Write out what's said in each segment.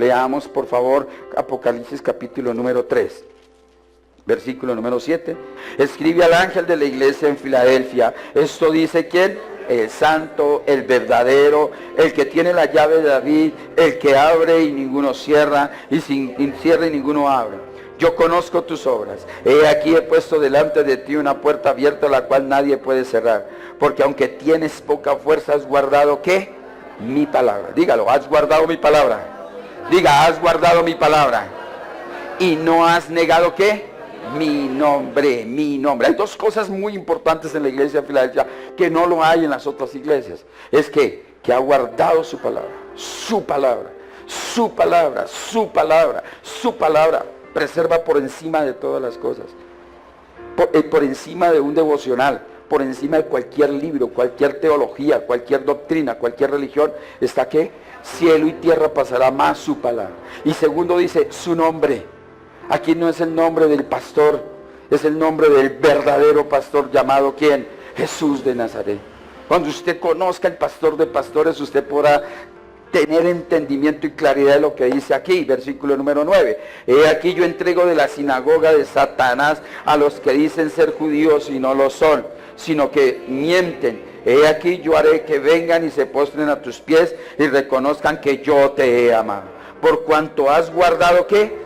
Leamos por favor Apocalipsis capítulo número 3. Versículo número 7. Escribe al ángel de la iglesia en Filadelfia. Esto dice ¿quién? El santo, el verdadero, el que tiene la llave de David, el que abre y ninguno cierra, y sin cierra y ninguno abre. Yo conozco tus obras. He aquí he puesto delante de ti una puerta abierta, la cual nadie puede cerrar. Porque aunque tienes poca fuerza, has guardado ¿qué? Mi palabra. Dígalo, has guardado mi palabra. Diga, has guardado mi palabra. Y no has negado ¿qué? Mi nombre, mi nombre. Hay dos cosas muy importantes en la iglesia de Filadelfia que no lo hay en las otras iglesias. Es que ha guardado su palabra, su palabra, su palabra, su palabra, su palabra. Preserva por encima de todas las cosas. Por encima de un devocional, por encima de cualquier libro, cualquier teología, cualquier doctrina, cualquier religión, está que cielo y tierra pasará más su palabra. Y segundo dice, su nombre. Aquí no es el nombre del pastor, es el nombre del verdadero pastor llamado ¿quién? Jesús de Nazaret. Cuando usted conozca el pastor de pastores, usted podrá tener entendimiento y claridad de lo que dice aquí, versículo número 9. He aquí yo entrego de la sinagoga de Satanás a los que dicen ser judíos y no lo son, sino que mienten. He aquí yo haré que vengan y se postren a tus pies y reconozcan que yo te he amado. Por cuanto has guardado ¿qué?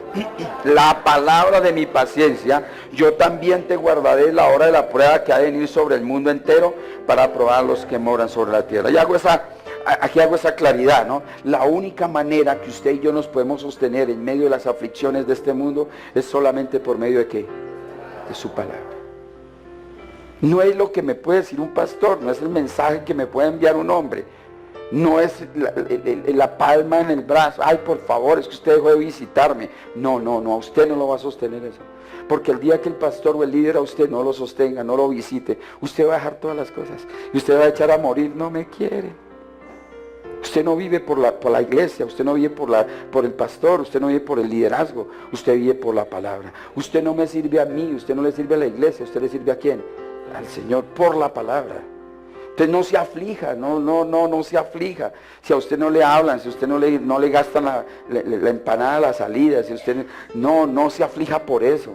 La palabra de mi paciencia, yo también te guardaré la hora de la prueba que ha de venir sobre el mundo entero para probar a los que moran sobre la tierra. Y aquí hago esa claridad, ¿no? La única manera que usted y yo nos podemos sostener en medio de las aflicciones de este mundo es solamente por medio de ¿qué? De su palabra. No es lo que me puede decir un pastor, no es el mensaje que me puede enviar un hombre. No es la palma en el brazo. Ay, por favor, es que usted dejó de visitarme. No, a usted no lo va a sostener eso. Porque el día que el pastor o el líder a usted no lo sostenga, no lo visite, usted va a dejar todas las cosas. Y usted va a echar a morir, no me quiere. Usted no vive por la iglesia, usted no vive por el pastor, usted no vive por el liderazgo, usted vive por la palabra. Usted no me sirve a mí, usted no le sirve a la iglesia, usted le sirve a ¿quién? Al Señor por la palabra. Usted no se aflija, no se aflija. Si a usted no le hablan, si a usted no le gastan la empanada a la salida, si usted no se aflija por eso.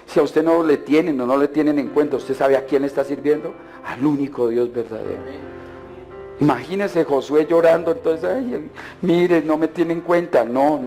Si a usted no le tienen o no le tienen en cuenta, ¿usted sabe a quién está sirviendo? Al único Dios verdadero. Imagínese Josué llorando, entonces, ay, mire, no me tiene en cuenta. No.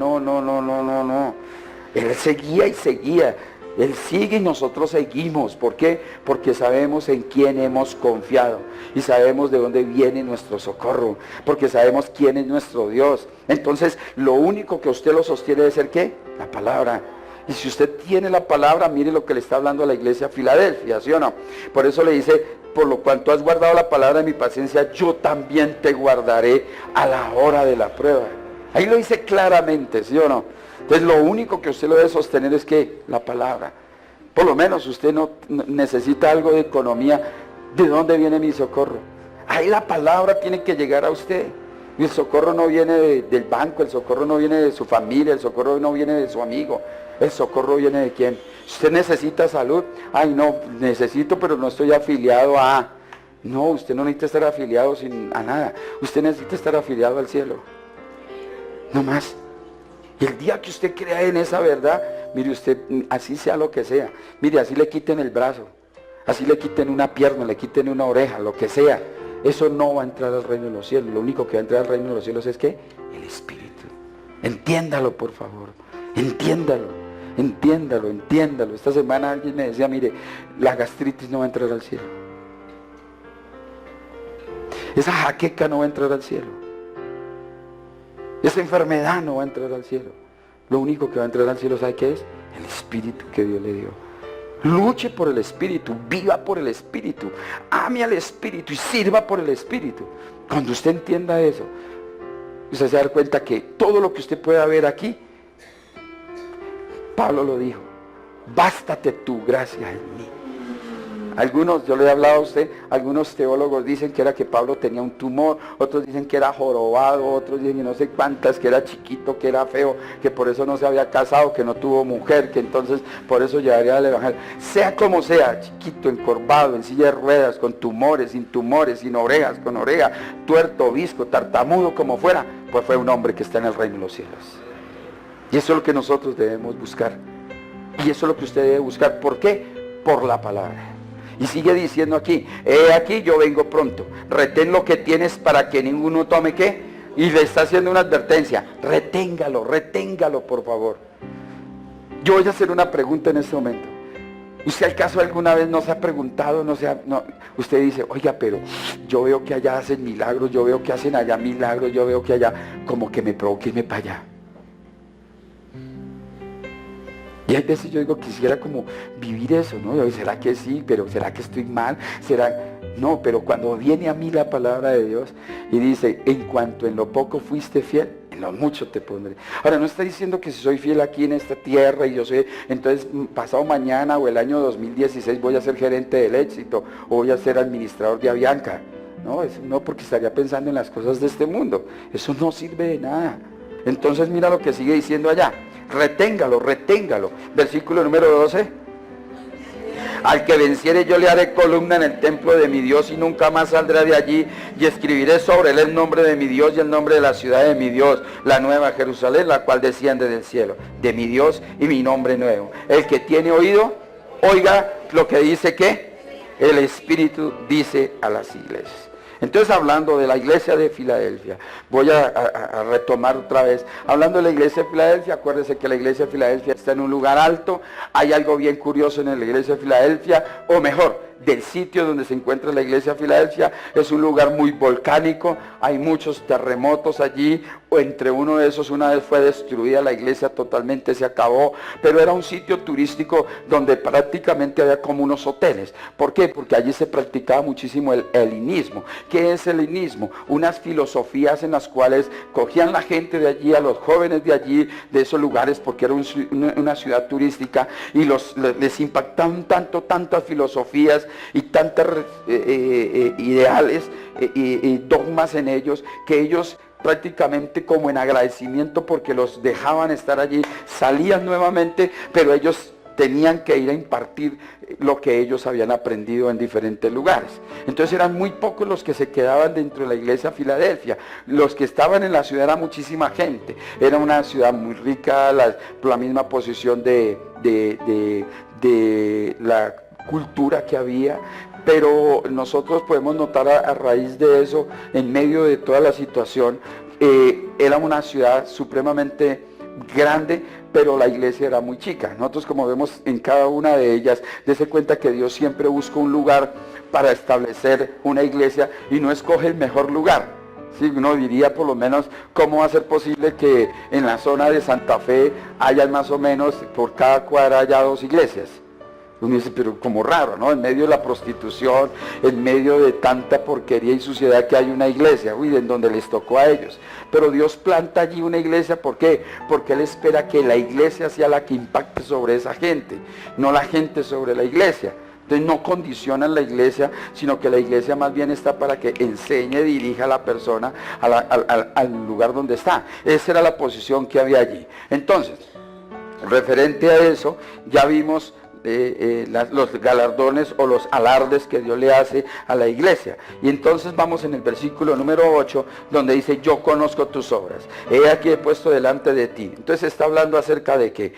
Él seguía y seguía. Él sigue y nosotros seguimos. ¿Por qué? Porque sabemos en quién hemos confiado. Y sabemos de dónde viene nuestro socorro. Porque sabemos quién es nuestro Dios. Entonces, lo único que usted lo sostiene es el ¿qué? La palabra. Y si usted tiene la palabra, mire lo que le está hablando a la iglesia de Filadelfia, ¿sí o no? Por eso le dice, por lo cual tú has guardado la palabra de mi paciencia, yo también te guardaré a la hora de la prueba. Ahí lo dice claramente, ¿sí o no? Entonces lo único que usted lo debe sostener es que la palabra. Por lo menos usted no necesita algo de economía. ¿De dónde viene mi socorro? Ahí la palabra tiene que llegar a usted. Y el socorro no viene del banco, el socorro no viene de su familia, el socorro no viene de su amigo. El socorro viene de quién. Usted necesita salud. Ay, no, necesito, pero no estoy afiliado a... No, usted no necesita estar afiliado a nada. Usted necesita estar afiliado al cielo. No más. Y el día que usted crea en esa verdad, mire usted, así sea lo que sea, mire, así le quiten el brazo, así le quiten una pierna, le quiten una oreja, lo que sea, eso no va a entrar al reino de los cielos. Lo único que va a entrar al reino de los cielos es ¿qué? El Espíritu. Entiéndalo, por favor, entiéndalo. Esta semana alguien me decía, mire, la gastritis no va a entrar al cielo, esa jaqueca no va a entrar al cielo, esa enfermedad no va a entrar al cielo. Lo único que va a entrar al cielo, ¿sabe qué es? El Espíritu que Dios le dio. Luche por el Espíritu, viva por el Espíritu, ame al Espíritu y sirva por el Espíritu. Cuando usted entienda eso, usted se va a dar cuenta que todo lo que usted pueda ver aquí, Pablo lo dijo, bástate tu gracia en mí. Algunos, yo le he hablado a usted, algunos teólogos dicen que era que Pablo tenía un tumor, otros dicen que era jorobado, otros dicen que no sé cuántas, que era chiquito, que era feo, que por eso no se había casado, que no tuvo mujer, que entonces por eso llevaría al evangelio. Sea como sea, chiquito, encorvado, en silla de ruedas, con tumores, sin orejas, con oreja, tuerto, visco, tartamudo, como fuera, pues fue un hombre que está en el reino de los cielos. Y eso es lo que nosotros debemos buscar. Y eso es lo que usted debe buscar. ¿Por qué? Por la palabra. Y sigue diciendo aquí, he aquí yo vengo pronto, retén lo que tienes para que ninguno tome ¿qué? Y le está haciendo una advertencia, reténgalo por favor. Yo voy a hacer una pregunta en este momento. ¿Usted al caso alguna vez no se ha preguntado, usted dice, oiga, pero yo veo que allá hacen milagros, yo veo que hacen allá milagros, yo veo que allá como que me provoque irme para allá? Y hay veces yo digo, quisiera como vivir eso, ¿no? ¿Será que sí? ¿Pero será que estoy mal? ¿Será? No, pero cuando viene a mí la palabra de Dios y dice, en cuanto en lo poco fuiste fiel, en lo mucho te pondré. Ahora, no está diciendo que si soy fiel aquí en esta tierra y yo soy, entonces pasado mañana o el año 2016 voy a ser gerente del éxito o voy a ser administrador de Avianca. No, eso no, porque estaría pensando en las cosas de este mundo. Eso no sirve de nada. Entonces mira lo que sigue diciendo allá. Reténgalo. Versículo número 12. Al que venciere yo le haré columna en el templo de mi Dios y nunca más saldrá de allí, y escribiré sobre él el nombre de mi Dios y el nombre de la ciudad de mi Dios, la nueva Jerusalén, la cual desciende del cielo, de mi Dios y mi nombre nuevo. El que tiene oído, oiga lo que dice que el Espíritu dice a las iglesias. Entonces, hablando de la iglesia de Filadelfia, voy a retomar otra vez. Hablando de la iglesia de Filadelfia, acuérdense que la iglesia de Filadelfia está en un lugar alto. Hay algo bien curioso en la iglesia de Filadelfia, o mejor, del sitio donde se encuentra la iglesia de Filadelfia. Es un lugar muy volcánico, hay muchos terremotos allí, o entre uno de esos una vez fue destruida la iglesia, totalmente se acabó, pero era un sitio turístico donde prácticamente había como unos hoteles. ¿Por qué? Porque allí se practicaba muchísimo el helenismo. ¿Qué es el helenismo? Unas filosofías en las cuales cogían la gente de allí, a los jóvenes de allí, de esos lugares, porque era una ciudad turística, y les impactaban tantas filosofías y tantos ideales y dogmas en ellos, que ellos prácticamente como en agradecimiento porque los dejaban estar allí, salían nuevamente, pero ellos tenían que ir a impartir lo que ellos habían aprendido en diferentes lugares. Entonces eran muy pocos los que se quedaban dentro de la iglesia de Filadelfia. Los que estaban en la ciudad era muchísima gente. Era una ciudad muy rica, por la misma posición de la cultura que había, pero nosotros podemos notar a raíz de eso, en medio de toda la situación, era una ciudad supremamente grande, pero la iglesia era muy chica. Nosotros, como vemos en cada una de ellas, dése cuenta que Dios siempre busca un lugar para establecer una iglesia y no escoge el mejor lugar. Sí, uno diría por lo menos, ¿cómo va a ser posible que en la zona de Santa Fe haya más o menos, por cada cuadra haya 2 iglesias? Uno dice, pero como raro, ¿no? En medio de la prostitución, en medio de tanta porquería y suciedad que hay una iglesia, en donde les tocó a ellos. Pero Dios planta allí una iglesia, ¿por qué? Porque Él espera que la iglesia sea la que impacte sobre esa gente, no la gente sobre la iglesia. Entonces no condicionan la iglesia, sino que la iglesia más bien está para que enseñe, dirija a la persona al lugar donde está. Esa era la posición que había allí. Entonces, referente a eso, ya vimos los galardones o los alardes que Dios le hace a la iglesia. Y entonces vamos en el versículo número 8, donde dice, yo conozco tus obras, he aquí he puesto delante de ti. Entonces está hablando acerca de que,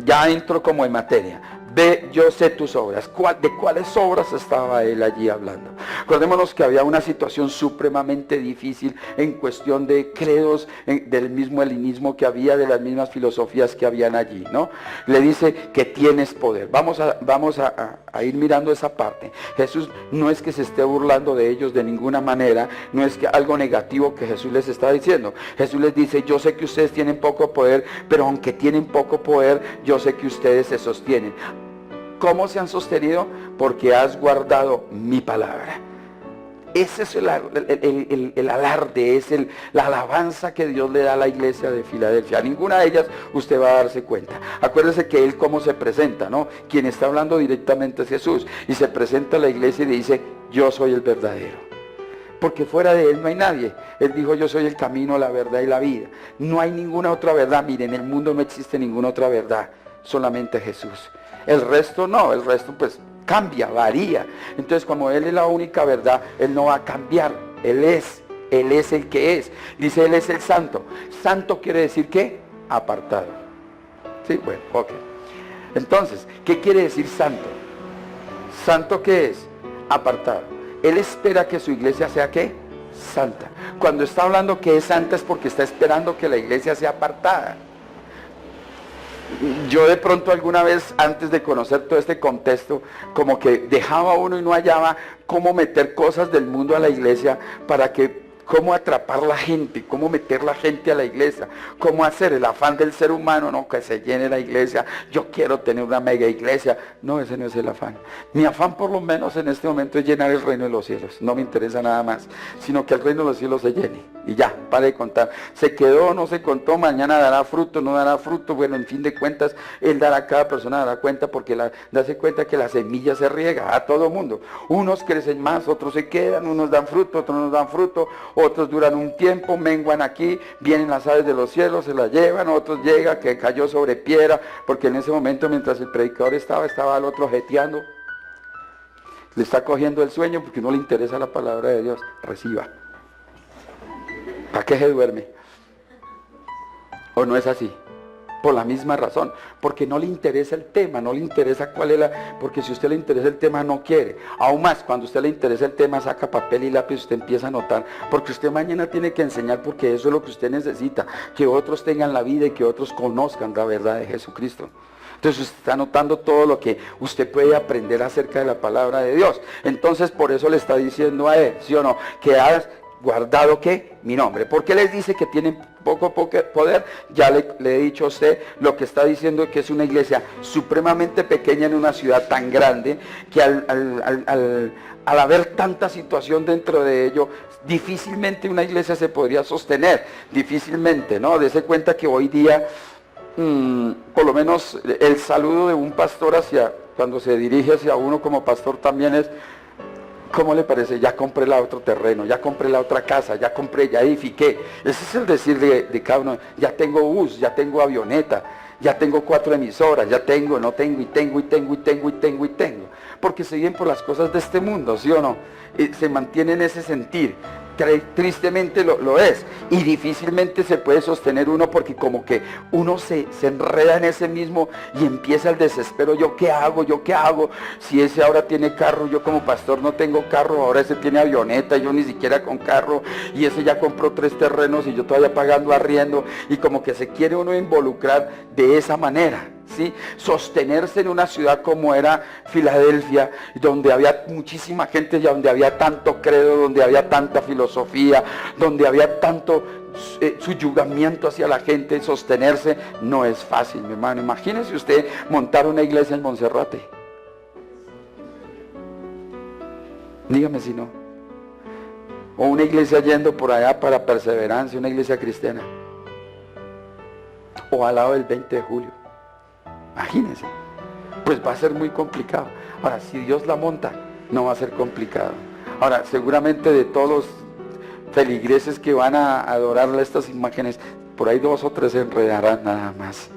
ya entro como en materia, ve, yo sé tus obras. ¿De cuáles obras estaba él allí hablando? Acordémonos que había una situación supremamente difícil en cuestión de credos, del mismo helenismo que había, de las mismas filosofías que habían allí, ¿no? Le dice que tienes poder. Vamos a ir mirando esa parte. Jesús no es que se esté burlando de ellos de ninguna manera, no es que algo negativo que Jesús les está diciendo. Jesús les dice, yo sé que ustedes tienen poco poder, pero aunque tienen poco poder, yo sé que ustedes se sostienen. ¿Cómo se han sostenido? Porque has guardado mi palabra. Ese es el alarde, es la alabanza que Dios le da a la iglesia de Filadelfia. A ninguna de ellas usted va a darse cuenta. Acuérdese que Él cómo se presenta, ¿no? Quien está hablando directamente es Jesús. Y se presenta a la iglesia y le dice, yo soy el verdadero. Porque fuera de Él no hay nadie. Él dijo, yo soy el camino, la verdad y la vida. No hay ninguna otra verdad. Miren, en el mundo no existe ninguna otra verdad. Solamente Jesús. El resto no, el resto pues cambia, varía. Entonces como Él es la única verdad, Él no va a cambiar. Él es el que es. Dice, Él es el santo. Santo quiere decir ¿qué? Apartado. Sí, bueno, ok. Entonces, ¿qué quiere decir santo? ¿Santo qué es? Apartado. Él espera que su iglesia sea ¿qué? Santa. Cuando está hablando que es santa es porque está esperando que la iglesia sea apartada. Yo de pronto alguna vez, antes de conocer todo este contexto, como que dejaba uno y no hallaba cómo meter cosas del mundo a la iglesia para que, cómo atrapar la gente, cómo meter la gente a la iglesia, cómo hacer el afán del ser humano, no, que se llene la iglesia, yo quiero tener una mega iglesia. No, ese no es el afán. Mi afán por lo menos en este momento es llenar el reino de los cielos, no me interesa nada más, sino que el reino de los cielos se llene, y ya, pare de contar, se quedó, no se contó, mañana dará fruto, no dará fruto, bueno, en fin de cuentas, Él dará, cada persona dará cuenta, porque darse cuenta que la semilla se riega a todo mundo, unos crecen más, otros se quedan, unos dan fruto, otros no dan fruto, otros duran un tiempo, menguan aquí, vienen las aves de los cielos, se las llevan, otros llega que cayó sobre piedra, porque en ese momento mientras el predicador estaba al otro jeteando, le está cogiendo el sueño porque no le interesa la palabra de Dios, reciba. ¿Para qué se duerme? ¿O no es así? Por la misma razón, porque no le interesa el tema, no le interesa cuál es porque si a usted le interesa el tema no quiere. Aún más, cuando a usted le interesa el tema, saca papel y lápiz, usted empieza a anotar, porque usted mañana tiene que enseñar, porque eso es lo que usted necesita, que otros tengan la vida y que otros conozcan la verdad de Jesucristo. Entonces usted está anotando todo lo que usted puede aprender acerca de la palabra de Dios. Entonces por eso le está diciendo a él, ¿sí o no? Que has guardado ¿qué? Mi nombre. ¿Por qué les dice que tienen poco poder? Ya le he dicho a usted, lo que está diciendo es que es una iglesia supremamente pequeña en una ciudad tan grande, que al haber tanta situación dentro de ello, difícilmente una iglesia se podría sostener, difícilmente, ¿no? Dese cuenta que hoy día, por lo menos el saludo de un pastor cuando se dirige hacia uno como pastor también es: ¿cómo le parece? Ya compré el otro terreno, ya compré la otra casa, ya edifiqué. Ese es el decir de cada uno. Ya tengo bus, ya tengo avioneta, ya tengo 4 emisoras, ya tengo, no tengo, y tengo. Porque siguen por las cosas de este mundo, ¿sí o no? Se mantiene en ese sentir. Tristemente lo es, y difícilmente se puede sostener uno, porque como que uno se enreda en ese mismo y empieza el desespero. ¿Yo qué hago? Si ese ahora tiene carro, yo como pastor no tengo carro, ahora ese tiene avioneta, yo ni siquiera con carro, y ese ya compró 3 terrenos y yo todavía pagando arriendo, y como que se quiere uno involucrar de esa manera, ¿sí? Sostenerse en una ciudad como era Filadelfia, donde había muchísima gente, donde había tanto credo, donde había tanta filosofía, donde había tanto suyugamiento hacia la gente. Sostenerse no es fácil, mi hermano. Imagínese usted montar una iglesia en Monserrate. Dígame si no. O una iglesia yendo por allá para Perseverancia, una iglesia cristiana, o al lado del 20 de julio. Imagínense, pues va a ser muy complicado. Ahora, si Dios la monta, no va a ser complicado. Ahora, seguramente de todos los feligreses que van a adorarle estas imágenes, por ahí 2 o 3 se enredarán nada más,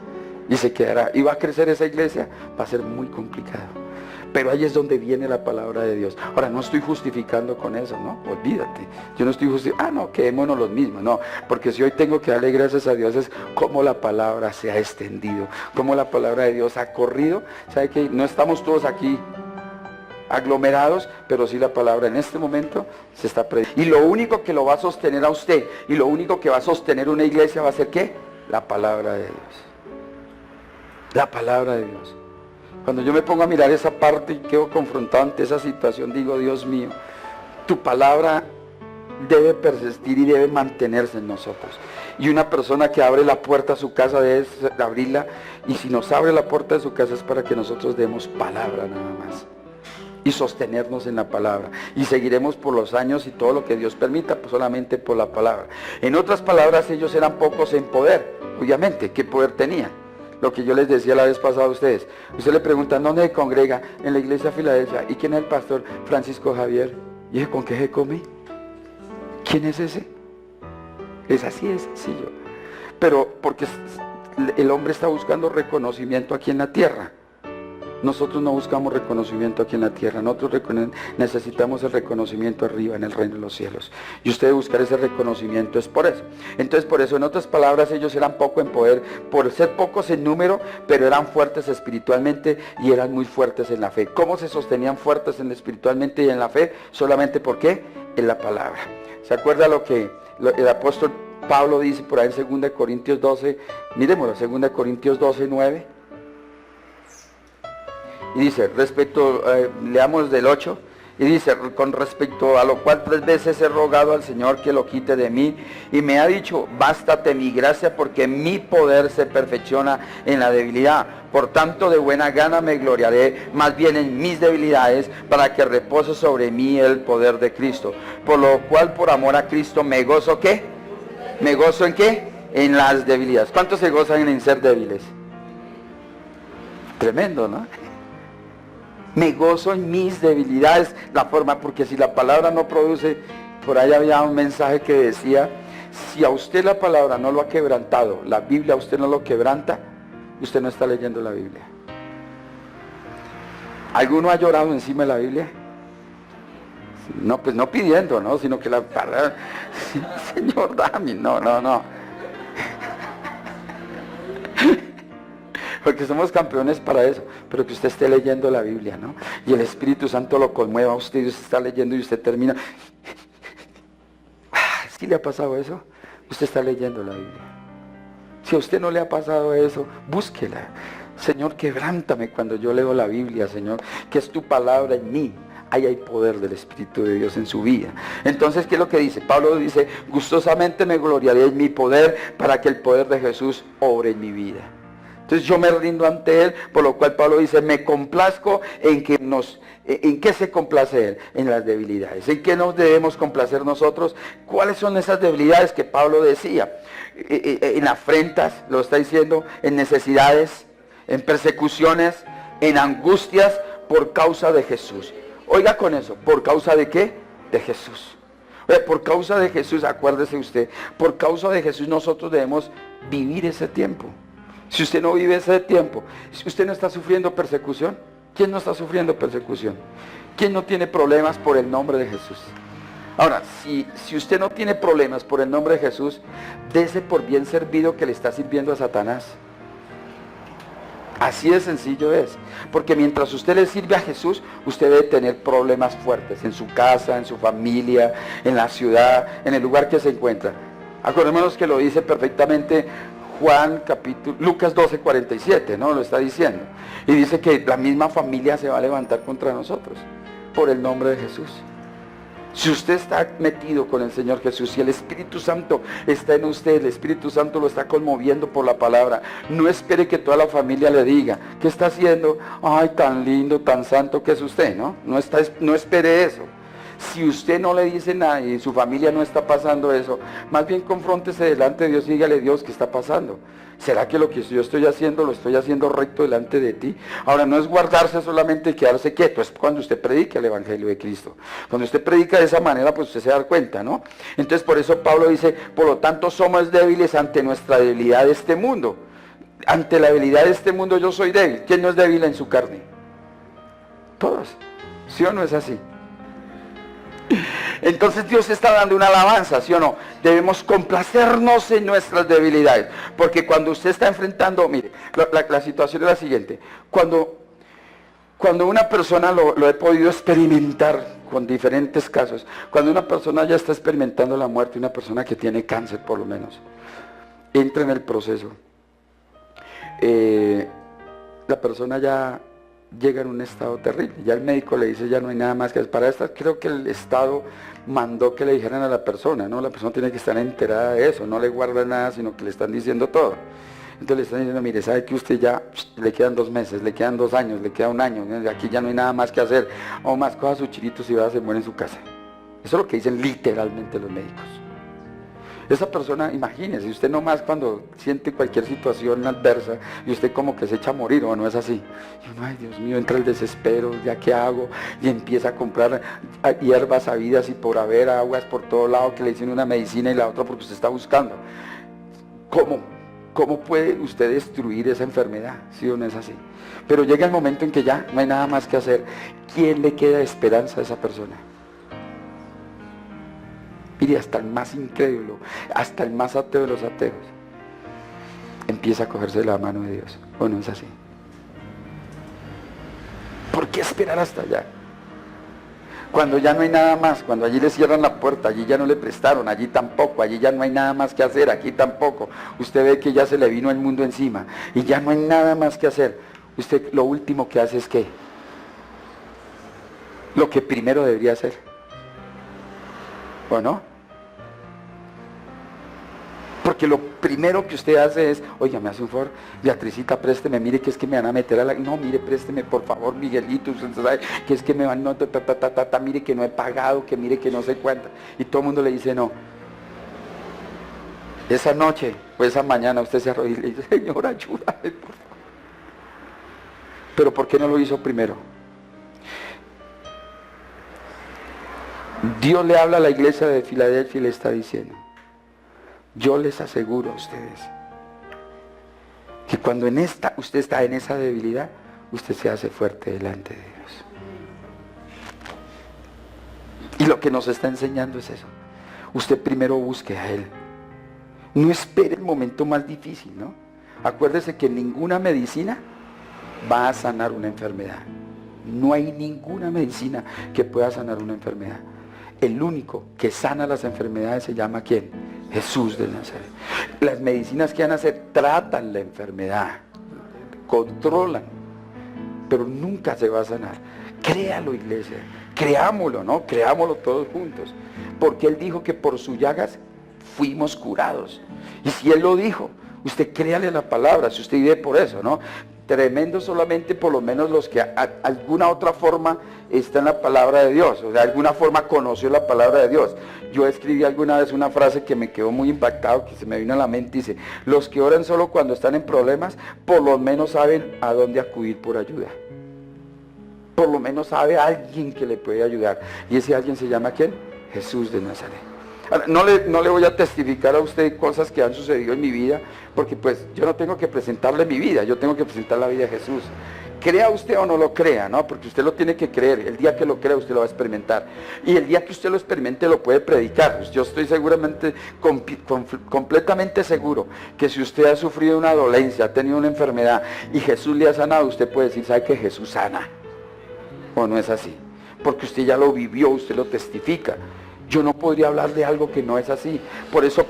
y se quedará, y va a crecer esa iglesia, va a ser muy complicado. Pero ahí es donde viene la palabra de Dios. Ahora, no estoy justificando con eso, ¿no? Olvídate. Yo no estoy justificando, no, quedémonos los mismos, no. Porque si hoy tengo que darle gracias a Dios es cómo la palabra se ha extendido, cómo la palabra de Dios ha corrido. ¿Sabe qué? No estamos todos aquí aglomerados, pero sí la palabra en este momento se está predicando. Y lo único que lo va a sostener a usted, y lo único que va a sostener una iglesia va a ser ¿qué? La palabra de Dios. La palabra de Dios. Cuando yo me pongo a mirar esa parte y quedo confrontado ante esa situación, digo: Dios mío, tu palabra debe persistir y debe mantenerse en nosotros. Y una persona que abre la puerta a su casa debe abrirla, y si nos abre la puerta de su casa es para que nosotros demos palabra nada más, y sostenernos en la palabra, y seguiremos por los años y todo lo que Dios permita, pues solamente por la palabra. En otras palabras, ellos eran pocos en poder. Obviamente, ¿qué poder tenían? Lo que yo les decía la vez pasada a ustedes. Usted le preguntan: ¿dónde se congrega? En la iglesia de Filadelfia. ¿Y quién es el pastor? Francisco Javier. ¿Y con qué se come? ¿Quién es ese? Es así de sencillo. Pero porque el hombre está buscando reconocimiento aquí en la tierra. Nosotros no buscamos reconocimiento aquí en la tierra, nosotros necesitamos el reconocimiento arriba en el reino de los cielos. Y ustedes buscar ese reconocimiento es por eso. Entonces por eso, en otras palabras, ellos eran poco en poder, por ser pocos en número, pero eran fuertes espiritualmente y eran muy fuertes en la fe. ¿Cómo se sostenían fuertes espiritualmente y en la fe? Solamente ¿por qué? En la palabra. ¿Se acuerda lo que el apóstol Pablo dice por ahí en 2 Corintios 12? Miremoslo, 2 Corintios 12, 9. Y dice, leamos del 8, y dice, con respecto a lo cual 3 veces he rogado al Señor que lo quite de mí, y me ha dicho, bástate mi gracia, porque mi poder se perfecciona en la debilidad. Por tanto, de buena gana me gloriaré más bien en mis debilidades, para que repose sobre mí el poder de Cristo. Por lo cual, por amor a Cristo, me gozo, ¿qué? ¿Me gozo en qué? En las debilidades. ¿Cuántos se gozan en ser débiles? Tremendo, ¿no? Me gozo en mis debilidades, la forma, porque si la palabra no produce, por ahí había un mensaje que decía, si a usted la palabra no lo ha quebrantado, la Biblia a usted no lo quebranta, usted no está leyendo la Biblia. ¿Alguno ha llorado encima de la Biblia? No, pues no pidiendo, ¿no? Sino que la palabra, Señor, dame, no. Porque somos campeones para eso, pero que usted esté leyendo la Biblia, ¿no? Y el Espíritu Santo lo conmueva a usted, y usted está leyendo y usted termina. ¿Sí le ha pasado eso? Usted está leyendo la Biblia. Si a usted no le ha pasado eso, búsquela. Señor, quebrántame cuando yo leo la Biblia, Señor, que es tu palabra en mí. Ahí hay poder del Espíritu de Dios en su vida. Entonces, ¿qué es lo que dice? Pablo dice, gustosamente me gloriaré en mi poder, para que el poder de Jesús obre en mi vida. Entonces yo me rindo ante Él, por lo cual Pablo dice, me complazco ¿en qué se complace Él? En las debilidades. ¿En qué nos debemos complacer nosotros? ¿Cuáles son esas debilidades que Pablo decía? En afrentas, lo está diciendo, en necesidades, en persecuciones, en angustias, por causa de Jesús. Oiga con eso, ¿por causa de qué? De Jesús. Por causa de Jesús, acuérdese usted, por causa de Jesús nosotros debemos vivir ese tiempo. Si usted no vive ese tiempo, si usted no está sufriendo persecución, ¿quién no está sufriendo persecución? ¿Quién no tiene problemas por el nombre de Jesús? Ahora, si usted no tiene problemas por el nombre de Jesús, dése por bien servido que le está sirviendo a Satanás. Así de sencillo es. Porque mientras usted le sirve a Jesús, usted debe tener problemas fuertes en su casa, en su familia, en la ciudad, en el lugar que se encuentra. Acordémonos que lo dice perfectamente Lucas 12:47, ¿no? Lo está diciendo. Y dice que la misma familia se va a levantar contra nosotros por el nombre de Jesús. Si usted está metido con el Señor Jesús, si el Espíritu Santo está en usted, el Espíritu Santo lo está conmoviendo por la palabra, no espere que toda la familia le diga, ¿qué está haciendo? Ay, tan lindo, tan santo que es usted, ¿no? No espere eso. Si usted no le dice nada y su familia no está pasando eso, más bien confróntese delante de Dios y dígale, Dios, ¿qué está pasando? ¿Será que lo que yo estoy haciendo, lo estoy haciendo recto delante de ti? Ahora, no es guardarse solamente y quedarse quieto, es cuando usted predica el Evangelio de Cristo. Cuando usted predica de esa manera, pues usted se da cuenta, ¿no? Entonces, por eso Pablo dice, por lo tanto somos débiles ante nuestra debilidad de este mundo. Ante la debilidad de este mundo yo soy débil. ¿Quién no es débil en su carne? Todos. ¿Sí o no es así? Entonces Dios está dando una alabanza, ¿sí o no? Debemos complacernos en nuestras debilidades, porque cuando usted está enfrentando, mire, la situación es la siguiente. Cuando una persona, lo he podido experimentar con diferentes casos, cuando una persona ya está experimentando la muerte, una persona que tiene cáncer por lo menos, entra en el proceso, la persona ya llega en un estado terrible, ya el médico le dice ya no hay nada más que hacer. Para esta creo que el Estado mandó que le dijeran a la persona, ¿no? La persona tiene que estar enterada de eso, no le guarda nada, sino que le están diciendo todo. Entonces le están diciendo, mire, sabe que usted ya le quedan 2 meses, le quedan 2 años, le queda 1 año, aquí ya no hay nada más que hacer, o más, coja sus chilitos y va a se muere en su casa. Eso es lo que dicen literalmente los médicos. Esa persona, imagínese, usted nomás cuando siente cualquier situación adversa y usted como que se echa a morir, ¿o no es así? Y uno, ay Dios mío, entra el desespero, ¿ya qué hago? Y empieza a comprar hierbas sabidas y por haber, aguas por todo lado, que le dicen una medicina y la otra porque usted está buscando. ¿Cómo? ¿cómo puede usted destruir esa enfermedad? ¿Sí o no es así? Pero llega el momento en que ya no hay nada más que hacer. ¿Quién le queda esperanza a esa persona? Mire, hasta el más incrédulo, hasta el más ateo de los ateos, empieza a cogerse la mano de Dios. ¿O no es así? ¿Por qué esperar hasta allá? Cuando ya no hay nada más, cuando allí le cierran la puerta, allí ya no le prestaron, allí tampoco, allí ya no hay nada más que hacer, aquí tampoco. Usted ve que ya se le vino el mundo encima y ya no hay nada más que hacer. Usted lo último que hace es ¿qué? Lo que primero debería hacer. ¿O no? Porque lo primero que usted hace es, oiga, me hace un favor, Beatricita, présteme, mire que es que me van a meter a la... No, mire, présteme, por favor, Miguelito, usted sabe que es que me van... No, mire que no he pagado, que mire que no sé cuánto. Y todo el mundo le dice no. Esa noche o esa mañana usted se arrodilla y le dice, Señor, ayúdame, por favor. Pero ¿por qué no lo hizo primero? Dios le habla a la iglesia de Filadelfia y le está diciendo, yo les aseguro a ustedes que cuando usted está en esa debilidad, usted se hace fuerte delante de Dios. Y lo que nos está enseñando es eso. Usted primero busque a Él. No espere el momento más difícil, ¿no? Acuérdese que ninguna medicina va a sanar una enfermedad. No hay ninguna medicina que pueda sanar una enfermedad. El único que sana las enfermedades se llama ¿quién? Jesús de Nazaret. Las medicinas que van a hacer tratan la enfermedad, controlan, pero nunca se va a sanar. Créalo, iglesia, creámoslo, ¿no? Creámoslo todos juntos, porque Él dijo que por sus llagas fuimos curados. Y si Él lo dijo, usted créale la palabra, si usted vive por eso, ¿no? Tremendo solamente por lo menos los que alguna otra forma está en la palabra de Dios, o sea, de alguna forma conoció la palabra de Dios. Yo escribí alguna vez una frase que me quedó muy impactado, que se me vino a la mente, dice, los que oran solo cuando están en problemas, por lo menos saben a dónde acudir por ayuda. Por lo menos sabe a alguien que le puede ayudar. Y ese alguien se llama ¿quién? Jesús de Nazaret. Ahora, no le voy a testificar a usted cosas que han sucedido en mi vida, porque pues yo no tengo que presentarle mi vida, yo tengo que presentar la vida de Jesús. Crea usted o no lo crea, ¿no? Porque usted lo tiene que creer. El día que lo crea usted lo va a experimentar. Y el día que usted lo experimente lo puede predicar. Yo estoy seguramente, completamente seguro, que si usted ha sufrido una dolencia, ha tenido una enfermedad y Jesús le ha sanado, usted puede decir, ¿sabe que Jesús sana? ¿O no es así? Porque usted ya lo vivió, usted lo testifica. Yo no podría hablar de algo que no es así. Por eso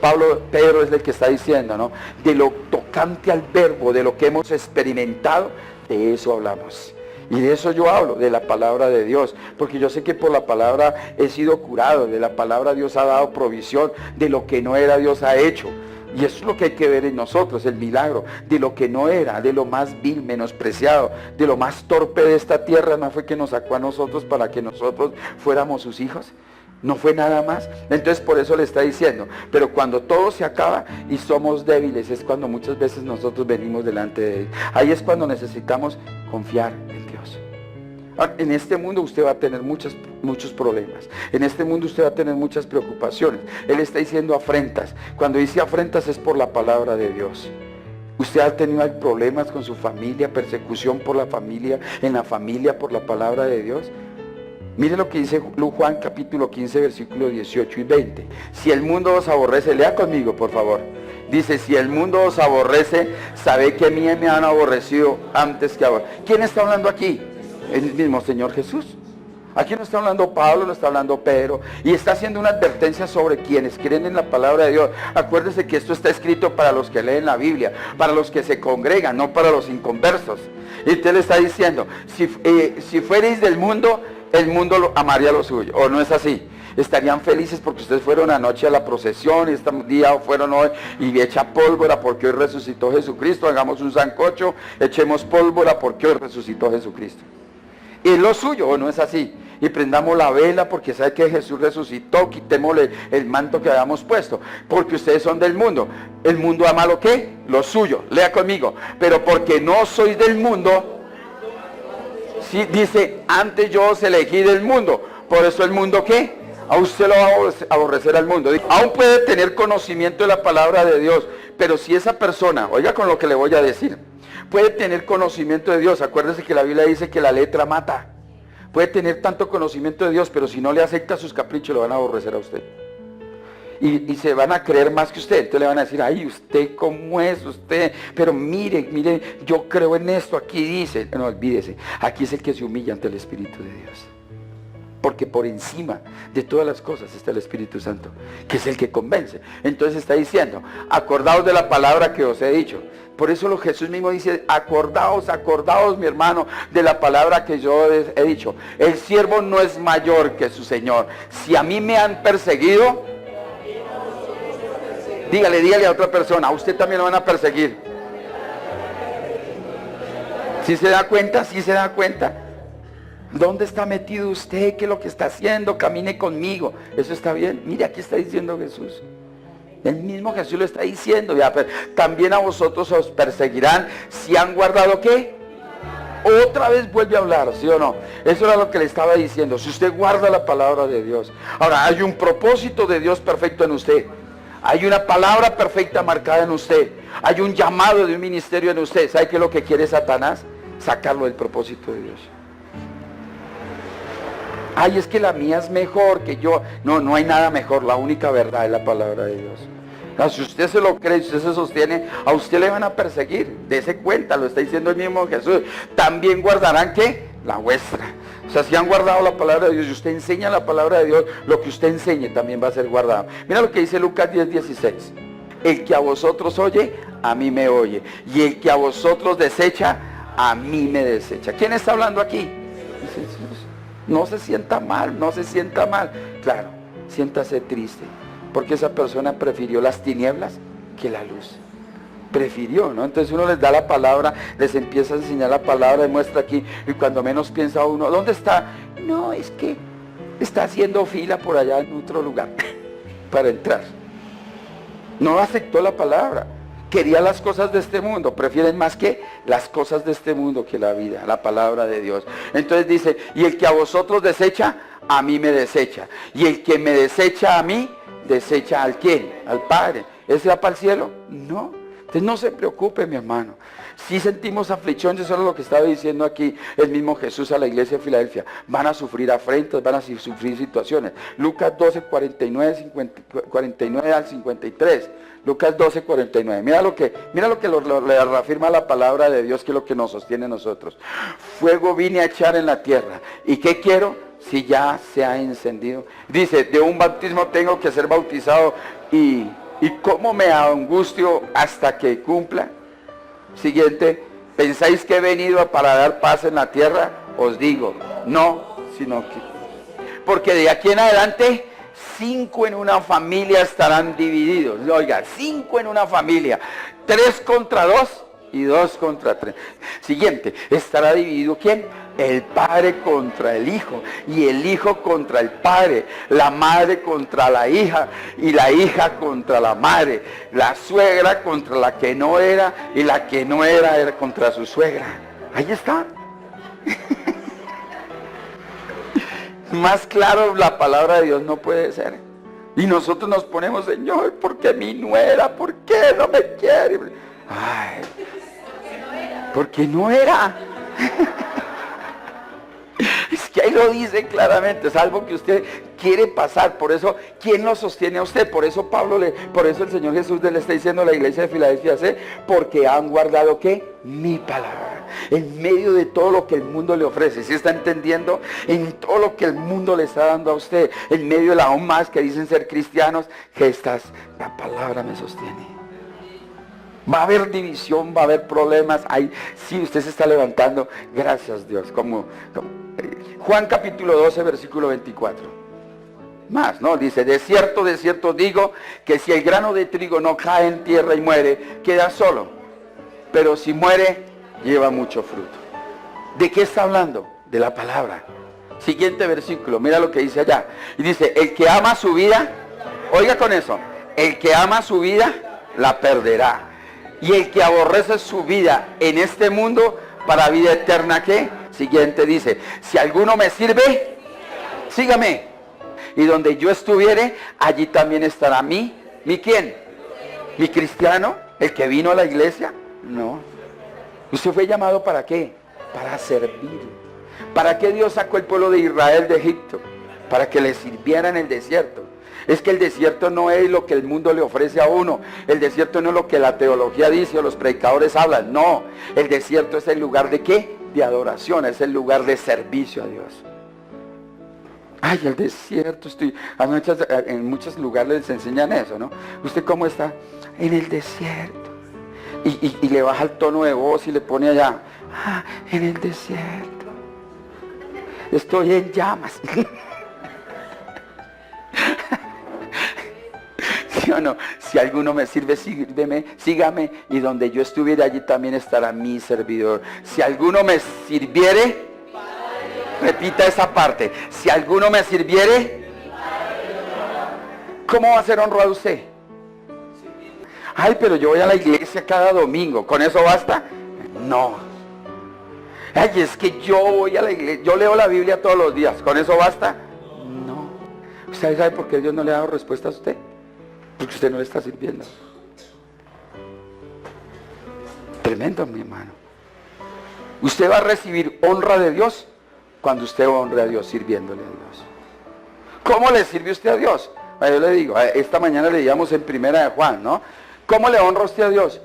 Pedro es el que está diciendo, ¿no? De lo tocante al verbo, de lo que hemos experimentado, de eso hablamos. Y de eso yo hablo, de la palabra de Dios. Porque yo sé que por la palabra he sido curado, de la palabra Dios ha dado provisión, de lo que no era Dios ha hecho. Y eso es lo que hay que ver en nosotros, el milagro, de lo que no era, de lo más vil, menospreciado, de lo más torpe de esta tierra, ¿no fue que nos sacó a nosotros para que nosotros fuéramos sus hijos? No fue nada más. Entonces por eso le está diciendo, pero cuando todo se acaba y somos débiles, es cuando muchas veces nosotros venimos delante de Él. Ahí es cuando necesitamos confiar en Dios. En este mundo usted va a tener muchos problemas. En este mundo usted va a tener muchas preocupaciones. Él está diciendo afrentas. Cuando dice afrentas es por la palabra de Dios. Usted ha tenido problemas con su familia, persecución por la familia, en la familia por la palabra de Dios. Mire lo que dice Juan capítulo 15, versículos 18 y 20. Si el mundo os aborrece, lea conmigo por favor. Dice, si el mundo os aborrece, sabe que a mí me han aborrecido antes que ahora. ¿Quién está hablando aquí? El mismo Señor Jesús. Aquí no está hablando Pablo, no está hablando Pedro. Y está haciendo una advertencia sobre quienes creen en la palabra de Dios. Acuérdese que esto está escrito para los que leen la Biblia, para los que se congregan, no para los inconversos. Y usted le está diciendo, si fuerais del mundo, el mundo amaría lo suyo. ¿O no es así? Estarían felices porque ustedes fueron anoche a la procesión y este día fueron hoy y echa pólvora porque hoy resucitó Jesucristo. Hagamos un sancocho, echemos pólvora porque hoy resucitó Jesucristo. Y es lo suyo, ¿o no es así? Y prendamos la vela porque sabe que Jesús resucitó, quitémosle el manto que habíamos puesto, porque ustedes son del mundo. ¿El mundo ama lo qué? Lo suyo. Lea conmigo. Pero porque no sois del mundo, sí, dice, antes yo os elegí del mundo. Por eso el mundo ¿qué? A usted lo va a aborrecer al mundo. Aún puede tener conocimiento de la palabra de Dios, Pero si esa persona, oiga con lo que le voy a decir, puede tener conocimiento de Dios, acuérdese que la Biblia dice que la letra mata. Puede tener tanto conocimiento de Dios, pero si no le acepta sus caprichos, lo van a aborrecer a usted. Y se van a creer más que usted. Entonces le van a decir, ay, usted cómo es, usted, pero mire, yo creo en esto, aquí dice. No, olvídese, aquí es el que se humilla ante el Espíritu de Dios. Porque por encima de todas las cosas está el Espíritu Santo, que es el que convence. Entonces está diciendo, acordaos de la palabra que os he dicho. Por eso Jesús mismo dice, acordaos mi hermano, de la palabra que yo he dicho. El siervo no es mayor que su Señor. Si a mí me han perseguido, dígale a otra persona, a usted también lo van a perseguir. ¿Sí se da cuenta? ¿Sí se da cuenta? ¿Dónde está metido usted? ¿Qué es lo que está haciendo? Camine conmigo. ¿Eso está bien? Mire, aquí está diciendo Jesús. El mismo Jesús lo está diciendo. Ya, pero también a vosotros os perseguirán si han guardado ¿qué? Otra vez vuelve a hablar, ¿sí o no? Eso era lo que le estaba diciendo. Si usted guarda la palabra de Dios. Ahora, hay un propósito de Dios perfecto en usted. Hay una palabra perfecta marcada en usted. Hay un llamado de un ministerio en usted. ¿Sabe qué es lo que quiere Satanás? Sacarlo del propósito de Dios. Ay, es que la mía es mejor que yo. No hay nada mejor. La única verdad es la palabra de Dios. No, si usted se lo cree, si usted se sostiene, a usted le van a perseguir. Dese cuenta, lo está diciendo el mismo Jesús. También guardarán ¿qué? La vuestra. O sea, si han guardado la palabra de Dios y usted enseña la palabra de Dios, lo que usted enseñe también va a ser guardado. Mira lo que dice Lucas 10:16. El que a vosotros oye, a mí me oye. Y el que a vosotros desecha, a mí me desecha. ¿Quién está hablando aquí? No se sienta mal, no se sienta mal. Claro, siéntase triste, porque esa persona prefirió las tinieblas que la luz. Prefirió, ¿no? Entonces uno les da la palabra, les empieza a enseñar la palabra, demuestra aquí, y cuando menos piensa uno, ¿dónde está? No, es que está haciendo fila por allá en otro lugar para entrar. No aceptó la palabra. Quería las cosas de este mundo, prefieren más que las cosas de este mundo que la vida, la palabra de Dios. Entonces dice, y el que a vosotros desecha, a mí me desecha. Y el que me desecha a mí, desecha al quién, al Padre. ¿Ese va para el cielo? No. Entonces no se preocupe, mi hermano. Si sentimos aflicción, eso es lo que estaba diciendo aquí el mismo Jesús a la iglesia de Filadelfia. Van a sufrir afrentas, van a sufrir situaciones. Lucas 12, 49 al 53. Lucas 12, 49. Mira lo que le reafirma la palabra de Dios, que es lo que nos sostiene a nosotros. Fuego vine a echar en la tierra. ¿Y qué quiero? Si ya se ha encendido. Dice, de un bautismo tengo que ser bautizado y cómo me angustio hasta que cumpla. Siguiente, ¿pensáis que he venido para dar paz en la tierra? Os digo, no, sino que... Porque de aquí en adelante, 5 en una familia estarán divididos. Oiga, 5 en una familia, 3 contra 2 y 2 contra 3. Siguiente, ¿estará dividido quién? El padre contra el hijo, y el hijo contra el padre, la madre contra la hija, y la hija contra la madre, la suegra contra la que no era, y la que no era contra su suegra. Ahí está. Más claro la palabra de Dios no puede ser. Y nosotros nos ponemos, Señor, ¿por qué mi nuera? ¿Por qué no me quiere? Ay, porque no era. Es que ahí lo dice claramente, es algo que usted quiere pasar. Por eso, ¿quién lo sostiene a usted? Por eso por eso el Señor Jesús le está diciendo a la iglesia de Filadelfia, porque han guardado ¿qué? Mi palabra. En medio de todo lo que el mundo le ofrece, ¿sí está entendiendo? En todo lo que el mundo le está dando a usted, en medio de la aún más que dicen ser cristianos, la palabra me sostiene. Va a haber división, va a haber problemas. Sí, usted se está levantando. Gracias, Dios. Juan capítulo 12, versículo 24. Más, ¿no? Dice, de cierto digo, que si el grano de trigo no cae en tierra y muere, queda solo. Pero si muere, lleva mucho fruto. ¿De qué está hablando? De la palabra. Siguiente versículo, mira lo que dice allá. Y dice, el que ama su vida, oiga con eso, el que ama su vida, la perderá. Y el que aborrece su vida en este mundo, para vida eterna, ¿qué? Siguiente dice, si alguno me sirve, sígame. Y donde yo estuviere, allí también estará ¿mi quién? ¿Mi cristiano? ¿El que vino a la iglesia? No. ¿Usted fue llamado para qué? Para servir. ¿Para qué Dios sacó el pueblo de Israel de Egipto? Para que le sirviera en el desierto. Es que el desierto no es lo que el mundo le ofrece a uno. El desierto no es lo que la teología dice o los predicadores hablan. No, el desierto es el lugar de ¿qué? De adoración, es el lugar de servicio a Dios. Ay, el desierto, en muchos lugares les enseñan eso, ¿no? ¿Usted cómo está? En el desierto. Y le baja el tono de voz y le pone allá, en el desierto. Estoy en llamas. ¿Sí o no? Si alguno me sirve, sígame, y donde yo estuviera, allí también estará mi servidor. Si alguno me sirviere, repita esa parte. Si alguno me sirviere, ¿cómo va a ser honrado usted? Ay, pero yo voy a la iglesia cada domingo, ¿con eso basta? No. Ay, es que yo voy a la iglesia, yo leo la Biblia todos los días, ¿con eso basta? No. ¿Usted sabe por qué Dios no le ha dado respuesta a usted? Porque usted no le está sirviendo. Tremendo, mi hermano. Usted va a recibir honra de Dios cuando usted honre a Dios sirviéndole a Dios. ¿Cómo le sirve usted a Dios? Yo le digo, esta mañana leíamos en Primera de Juan, ¿no? ¿Cómo le honra usted a Dios?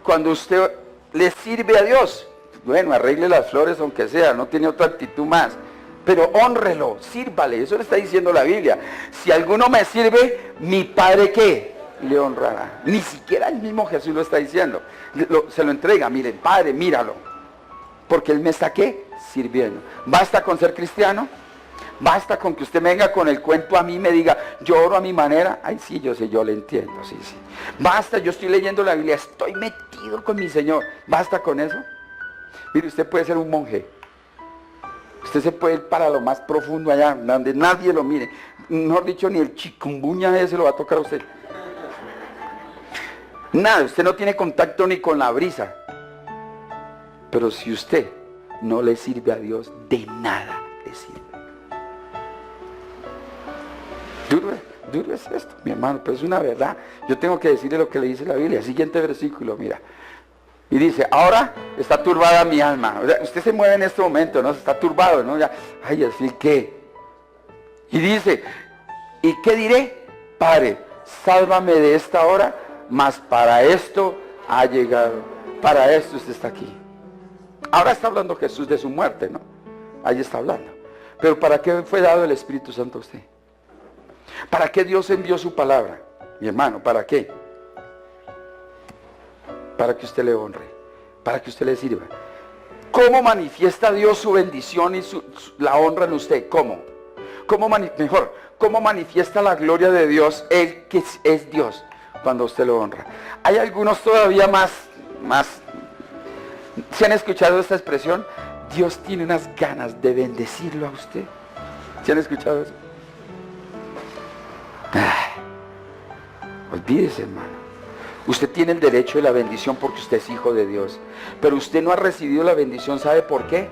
Cuando usted le sirve a Dios. Bueno, arregle las flores aunque sea, no tiene otra actitud más. Pero hónrelo, sírvale, eso le está diciendo la Biblia. Si alguno me sirve, mi Padre ¿qué? Le honrará. Ni siquiera el mismo Jesús lo está diciendo. Se lo entrega, miren, Padre, míralo. Porque Él me está ¿qué? Sirviendo. ¿Basta con ser cristiano? ¿Basta con que usted venga con el cuento a mí y me diga, yo oro a mi manera? Ay, sí, yo sé, yo le entiendo, sí. Basta, yo estoy leyendo la Biblia, estoy metido con mi Señor. ¿Basta con eso? Mire, usted puede ser un monje. Usted se puede ir para lo más profundo allá, donde nadie lo mire. Mejor dicho, ni el chikungunya ese lo va a tocar a usted. Nada, usted no tiene contacto ni con la brisa. Pero si usted no le sirve a Dios, de nada le sirve. Duro es esto, mi hermano, pero es una verdad. Yo tengo que decirle lo que le dice la Biblia. Siguiente versículo, mira. Y dice, ahora está turbada mi alma. O sea, usted se mueve en este momento, ¿no? Está turbado, ¿no? Ya, ay, así que. Y dice, ¿y qué diré? Padre, sálvame de esta hora, mas para esto ha llegado. Para esto usted está aquí. Ahora está hablando Jesús de su muerte, ¿no? Ahí está hablando. Pero ¿para qué fue dado el Espíritu Santo a usted? ¿Para qué Dios envió su palabra? Mi hermano, ¿para qué? Para que usted le honre, para que usted le sirva. ¿Cómo manifiesta Dios su bendición y la honra en usted? ¿Cómo? ¿Cómo manifiesta la gloria de Dios, Él que es Dios, cuando usted lo honra? Hay algunos todavía más. ¿Se han escuchado esta expresión? Dios tiene unas ganas de bendecirlo a usted. ¿Se han escuchado eso? Olvídese, hermano. Usted tiene el derecho de la bendición porque usted es hijo de Dios. Pero usted no ha recibido la bendición, ¿sabe por qué?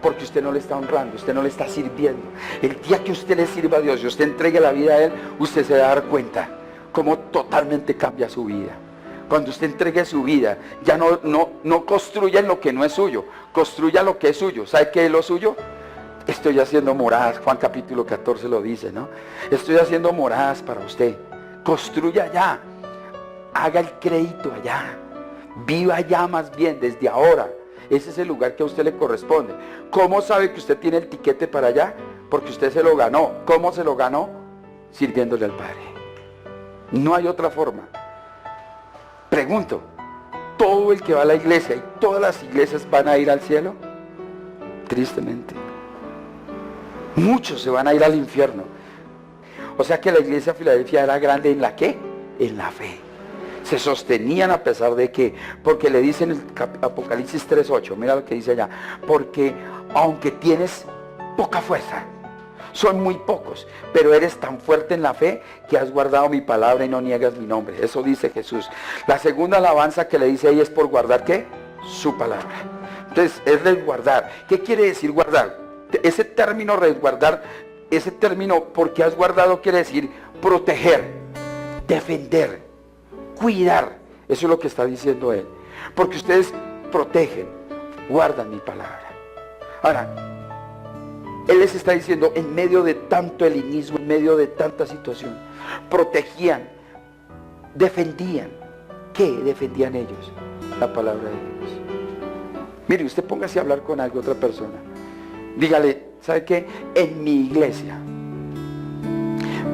Porque usted no le está honrando, usted no le está sirviendo. El día que usted le sirva a Dios y usted entregue la vida a Él, usted se va a dar cuenta cómo totalmente cambia su vida. Cuando usted entregue su vida, ya no construya en lo que no es suyo, construya lo que es suyo. ¿Sabe qué es lo suyo? Estoy haciendo moradas, Juan capítulo 14 lo dice, ¿no? Estoy haciendo moradas para usted. Construya allá, haga el crédito allá, viva allá más bien desde ahora. Ese es el lugar que a usted le corresponde. ¿Cómo sabe que usted tiene el tiquete para allá? Porque usted se lo ganó. ¿Cómo se lo ganó? Sirviéndole al Padre. No hay otra forma. Pregunto, ¿todo el que va a la iglesia y todas las iglesias van a ir al cielo? Tristemente. Muchos se van a ir al infierno. O sea que la iglesia de Filadelfia era grande ¿en la qué? En la fe. Se sostenían a pesar de que, porque le dice en el Apocalipsis 3:8, mira lo que dice allá, porque aunque tienes poca fuerza, son muy pocos, pero eres tan fuerte en la fe que has guardado mi palabra y no niegas mi nombre. Eso dice Jesús. La segunda alabanza que le dice ahí es por guardar ¿qué? Su palabra. Entonces es resguardar. ¿Qué quiere decir guardar? Ese término resguardar, ese término porque has guardado quiere decir proteger, defender, cuidar. Eso es lo que está diciendo él. Porque ustedes protegen, guardan mi palabra. Ahora, él les está diciendo, en medio de tanto helenismo, en medio de tanta situación, protegían, defendían. ¿Qué defendían ellos? La palabra de Dios. Mire, usted póngase a hablar con otra persona. Dígale, ¿sabe qué? En mi iglesia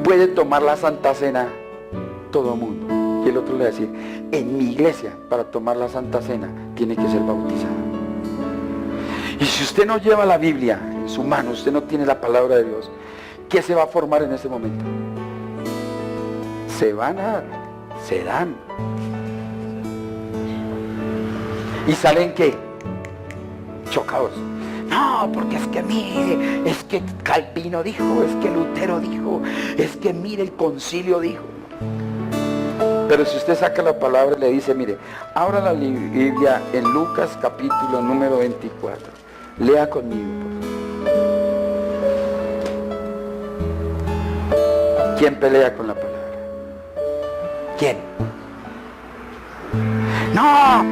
puede tomar la Santa Cena todo mundo. Y el otro le va a decir, en mi iglesia, para tomar la Santa Cena, tiene que ser bautizado. Y si usted no lleva la Biblia en su mano, usted no tiene la palabra de Dios, ¿qué se va a formar en ese momento? Se dan. ¿Y salen qué? Chocados. No, porque es que mire, es que Calvino dijo, es que Lutero dijo, es que mire, el concilio dijo. Pero si usted saca la palabra y le dice, mire, abra la Biblia en Lucas capítulo número 24. Lea conmigo, por favor. ¿Quién pelea con la palabra? ¿Quién? No,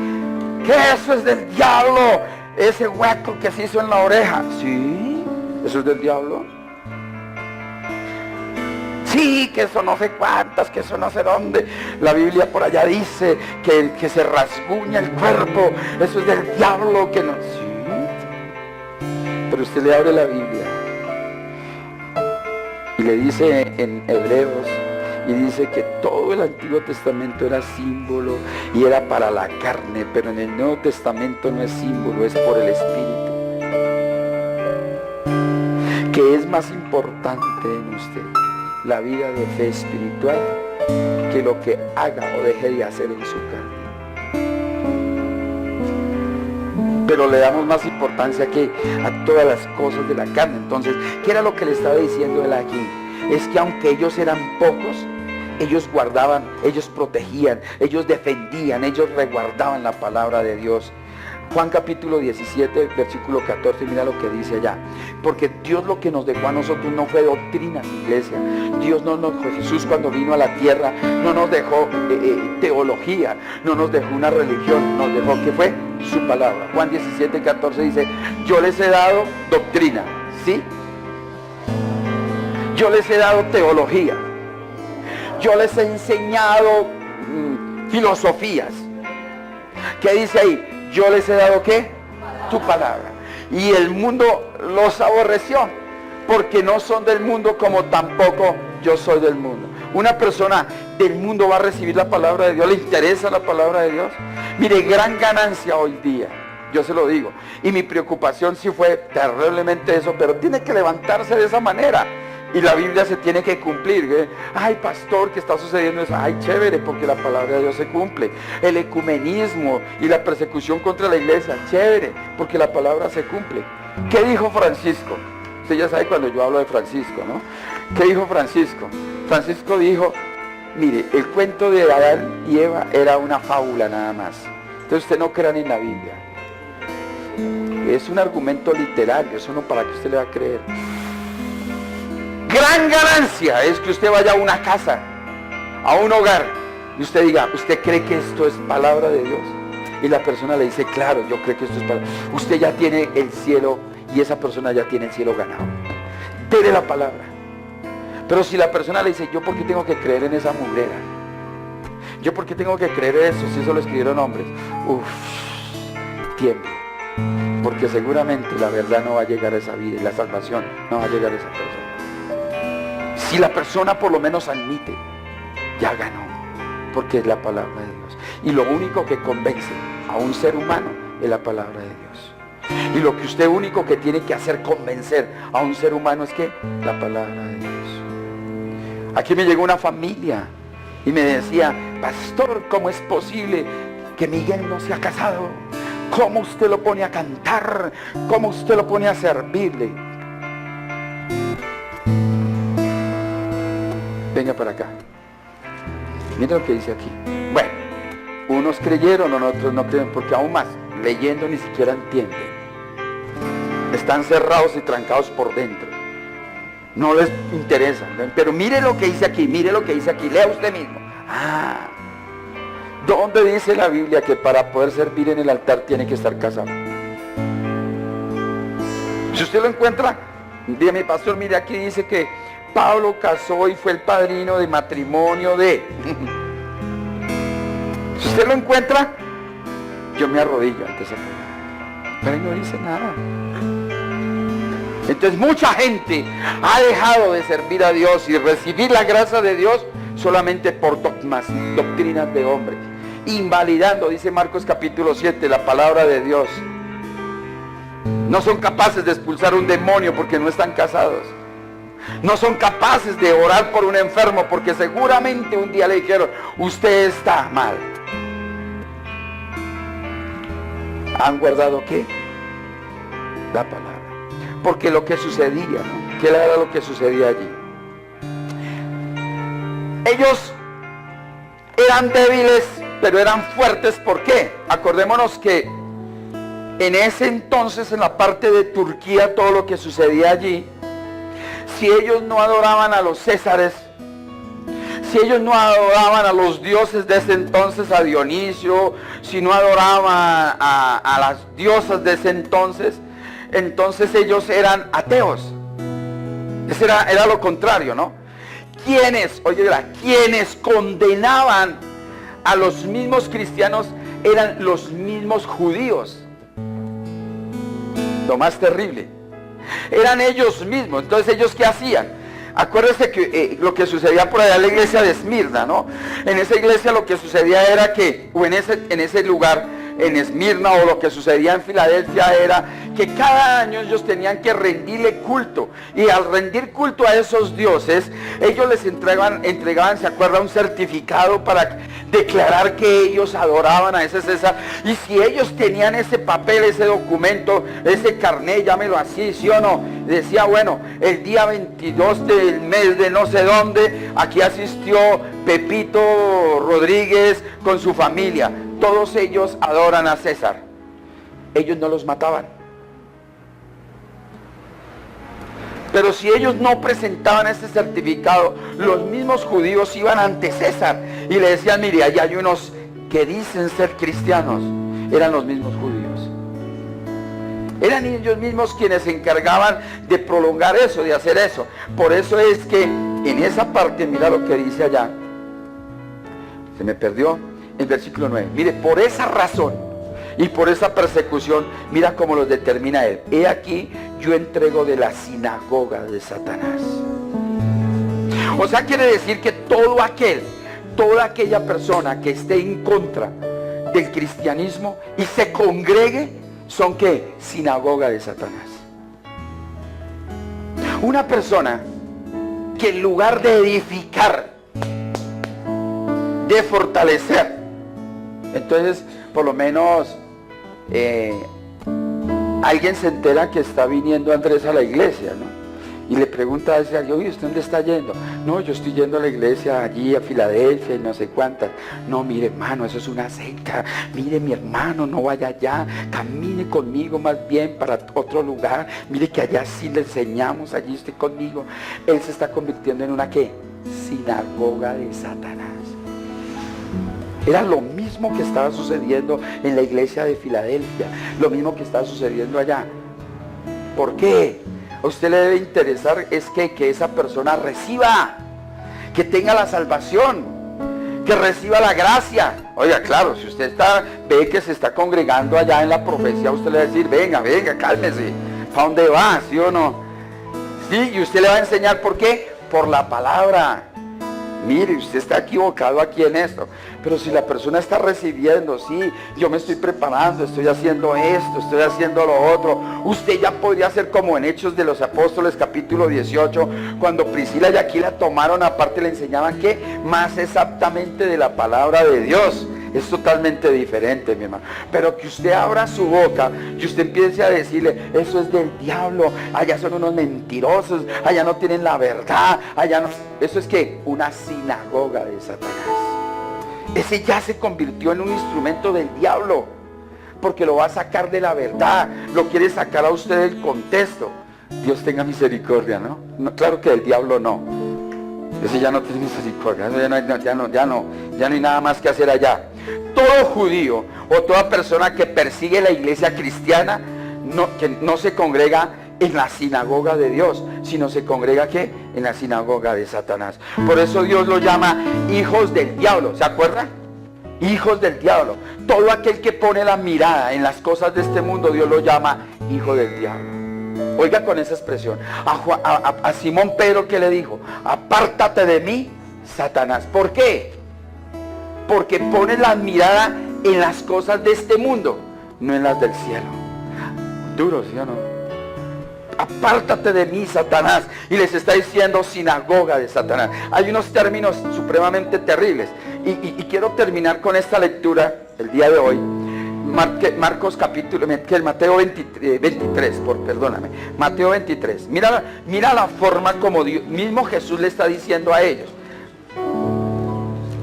que eso es del diablo. Ese hueco que se hizo en la oreja. Sí, eso es del diablo. Sí, que eso no sé cuántas, que eso no sé dónde. La Biblia por allá dice que se rasguña el cuerpo. Eso es del diablo, que no. Sí. Pero usted le abre la Biblia y le dice en Hebreos, y dice que todo el Antiguo Testamento era símbolo y era para la carne, pero en el Nuevo Testamento no es símbolo, es por el Espíritu. Que es más importante en usted la vida de fe espiritual que lo que haga o deje de hacer en su carne. Pero le damos más importancia que a todas las cosas de la carne. Entonces, ¿qué era lo que le estaba diciendo él aquí? Es que aunque ellos eran pocos, ellos guardaban, ellos protegían, ellos defendían, ellos resguardaban la palabra de Dios. Juan capítulo 17, versículo 14, mira lo que dice allá. Porque Dios lo que nos dejó a nosotros no fue doctrina, iglesia. Dios no nos dejó, Jesús cuando vino a la tierra, no nos dejó teología, no nos dejó una religión, nos dejó que fue su palabra. Juan 17, 14 dice, yo les he dado doctrina, ¿sí? Yo les he dado teología. Yo les he enseñado filosofías. ¿Qué dice ahí? Yo les he dado ¿qué? Tu palabra. Y el mundo los aborreció, porque no son del mundo como tampoco yo soy del mundo. Una persona del mundo va a recibir la palabra de Dios, ¿le interesa la palabra de Dios? Mire, gran ganancia hoy día, yo se lo digo. Y mi preocupación sí fue terriblemente eso, pero tiene que levantarse de esa manera. Y la Biblia se tiene que cumplir, ¿eh? Ay, pastor, ¿qué está sucediendo eso? Ay, chévere, porque la palabra de Dios se cumple. El ecumenismo y la persecución contra la iglesia, chévere, porque la palabra se cumple. ¿Qué dijo Francisco? Usted ya sabe cuando yo hablo de Francisco, ¿no? ¿Qué dijo Francisco? Francisco dijo, mire, el cuento de Adán y Eva era una fábula nada más. Entonces usted no crean en la Biblia. Es un argumento literario, eso no para que usted le va a creer. Gran ganancia es que usted vaya a una casa, a un hogar, y usted diga, ¿usted cree que esto es palabra de Dios? Y la persona le dice, claro, yo creo que esto es palabra. Usted ya tiene el cielo, y esa persona ya tiene el cielo ganado. Dele la palabra. Pero si la persona le dice, ¿yo por qué tengo que creer en esa mugrera? ¿Yo por qué tengo que creer eso si eso lo escribieron hombres? Tiemble. Porque seguramente la verdad no va a llegar a esa vida, y la salvación no va a llegar a esa persona. Si la persona por lo menos admite, ya ganó, porque es la palabra de Dios. Y lo único que convence a un ser humano es la palabra de Dios. Y lo que usted único que tiene que hacer convencer a un ser humano es que la palabra de Dios. Aquí me llegó una familia y me decía, pastor, ¿cómo es posible que Miguel no se ha casado? ¿Cómo usted lo pone a cantar? ¿Cómo usted lo pone a servirle? Venga para acá. Mira lo que dice aquí. Bueno, unos creyeron, otros no creen, porque aún más, leyendo ni siquiera entienden. Están cerrados y trancados por dentro. No les interesa. Pero mire lo que dice aquí, lea usted mismo. ¿Dónde dice la Biblia que para poder servir en el altar tiene que estar casado? Si usted lo encuentra, dígame, pastor, mire, aquí dice que Pablo casó y fue el padrino de matrimonio de... Si usted lo encuentra, yo me arrodillo ante esa palabra. Pero ahí no dice nada. Entonces mucha gente ha dejado de servir a Dios y recibir la gracia de Dios solamente por dogmas, doctrinas de hombres, invalidando, dice Marcos capítulo 7, la palabra de Dios. No son capaces de expulsar un demonio porque no están casados. No son capaces de orar por un enfermo porque seguramente un día le dijeron, usted está mal. ¿Han guardado qué? La palabra. Porque lo que sucedía, ¿no? ¿Qué era lo que sucedía allí? Ellos eran débiles, pero eran fuertes. ¿Por qué? Acordémonos que en ese entonces, en la parte de Turquía, todo lo que sucedía allí, si ellos no adoraban a los césares, si ellos no adoraban a los dioses de ese entonces, a Dionisio, si no adoraban a las diosas de ese entonces ellos eran ateos. Ese era lo contrario, ¿no? Quienes condenaban a los mismos cristianos eran los mismos judíos. Lo más terrible. Eran ellos mismos. Entonces, ¿ellos qué hacían? Acuérdense que lo que sucedía por allá en la iglesia de Esmirna, ¿no? En esa iglesia lo que sucedía era que, o en ese lugar, en Esmirna, o lo que sucedía en Filadelfia, era que cada año ellos tenían que rendirle culto. Y al rendir culto a esos dioses, ellos les entregaban, ¿se acuerda? Un certificado para declarar que ellos adoraban a ese César. Y si ellos tenían ese papel, ese documento, ese carné, llámelo así, ¿sí o no? Decía, bueno, el día 22 del mes de no sé dónde, aquí asistió Pepito Rodríguez con su familia. Todos ellos adoran a César. Ellos no los mataban. Pero si ellos no presentaban ese certificado, los mismos judíos iban ante César y le decían, mire, allá hay unos que dicen ser cristianos. Eran los mismos judíos. Eran ellos mismos quienes se encargaban de prolongar eso, de hacer eso. Por eso es que en esa parte, mira lo que dice allá. Se me perdió. En versículo 9, mire, por esa razón y por esa persecución, mira cómo los determina él. He aquí, yo entrego de la sinagoga de Satanás. O sea, quiere decir que toda aquella persona que esté en contra del cristianismo y se congregue, son ¿qué? Sinagoga de Satanás. Una persona que en lugar de edificar, de fortalecer, entonces, por lo menos, alguien se entera que está viniendo Andrés a la iglesia, ¿no? Y le pregunta a ese alguien, oye, ¿usted dónde está yendo? No, yo estoy yendo a la iglesia allí a Filadelfia y no sé cuántas. No, mire, hermano, eso es una secta. Mire, mi hermano, no vaya allá. Camine conmigo más bien para otro lugar. Mire que allá sí le enseñamos, allí usted conmigo. Él se está convirtiendo en una, ¿qué? Sinagoga de Satanás. Era lo mismo que estaba sucediendo en la iglesia de Filadelfia, lo mismo que estaba sucediendo allá. ¿Por qué? A usted le debe interesar es que esa persona reciba, que tenga la salvación, que reciba la gracia. Oiga, claro, si usted ve que se está congregando allá en la profecía, usted le va a decir, venga, cálmese, ¿para dónde va? ¿Sí o no? Sí, y usted le va a enseñar, ¿por qué? Por la palabra. Mire, usted está equivocado aquí en esto. Pero si la persona está recibiendo, sí, yo me estoy preparando, estoy haciendo esto, estoy haciendo lo otro. Usted ya podría ser como en Hechos de los Apóstoles, capítulo 18, cuando Priscila y Aquila tomaron aparte y le enseñaban que más exactamente de la palabra de Dios. Es totalmente diferente, mi hermano. Pero que usted abra su boca y usted empiece a decirle, eso es del diablo, allá son unos mentirosos, allá no tienen la verdad, allá no... Eso es que una sinagoga de Satanás. Ese ya se convirtió en un instrumento del diablo, porque lo va a sacar de la verdad, lo quiere sacar a usted del contexto. Dios tenga misericordia, ¿no? Claro que del diablo no. Ese ya no tiene misericordia, ya no hay nada más que hacer allá. Todo judío o toda persona que persigue la iglesia cristiana, que no se congrega en la sinagoga de Dios, sino se congrega ¿qué? En la sinagoga de Satanás. Por eso Dios lo llama hijos del diablo, ¿se acuerdan? Hijos del diablo. Todo aquel que pone la mirada en las cosas de este mundo, Dios lo llama hijo del diablo. Oiga con esa expresión. A Simón Pedro, ¿qué le dijo? Apártate de mí, Satanás. ¿Por qué? Porque pone la mirada en las cosas de este mundo, no en las del cielo. Duro, ¿sí o no? Apártate de mí, Satanás. Y les está diciendo sinagoga de Satanás. Hay unos términos supremamente terribles. Y quiero terminar con esta lectura el día de hoy. Marcos capítulo, Mateo 23, perdóname. Mateo 23. Mira la forma como Dios, mismo Jesús le está diciendo a ellos,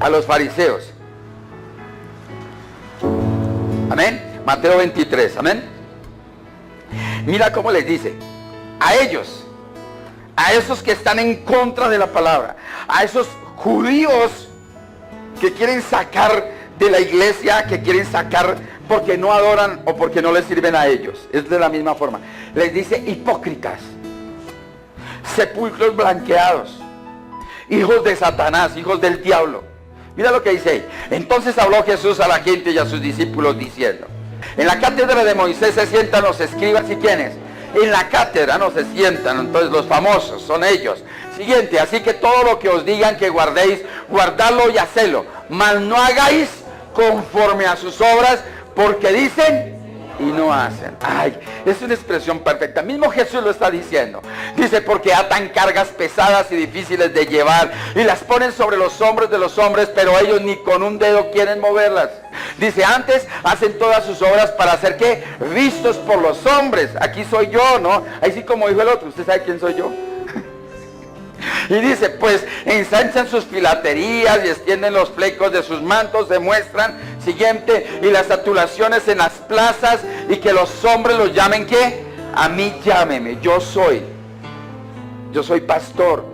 a los fariseos. Amén. Mateo 23, amén. Mira cómo les dice. A ellos, a esos que están en contra de la palabra, a esos judíos que quieren sacar de la iglesia, que quieren sacar porque no adoran o porque no les sirven a ellos. Es de la misma forma. Les dice hipócritas, sepulcros blanqueados, hijos de Satanás, hijos del diablo. Mira lo que dice ahí. Entonces habló Jesús a la gente y a sus discípulos diciendo: en la cátedra de Moisés se sientan los escribas y ¿quiénes? En la cátedra no se sientan, entonces los famosos son ellos. Siguiente, así que todo lo que os digan que guardéis, guardadlo y hacedlo, mas no hagáis conforme a sus obras, porque dicen y no hacen. Ay, es una expresión perfecta. Mismo Jesús lo está diciendo. Dice, porque atan cargas pesadas y difíciles de llevar y las ponen sobre los hombros de los hombres, pero ellos ni con un dedo quieren moverlas. Dice, antes hacen todas sus obras para hacer ¿qué? Vistos por los hombres. Aquí soy yo, ¿no? Ahí sí, como dijo el otro, ¿usted sabe quién soy yo? Y dice, pues ensanchan sus filaterías y extienden los flecos de sus mantos, demuestran, siguiente, y las saturaciones en las plazas, y que los hombres los llamen ¿qué? A mí llámeme, yo soy pastor,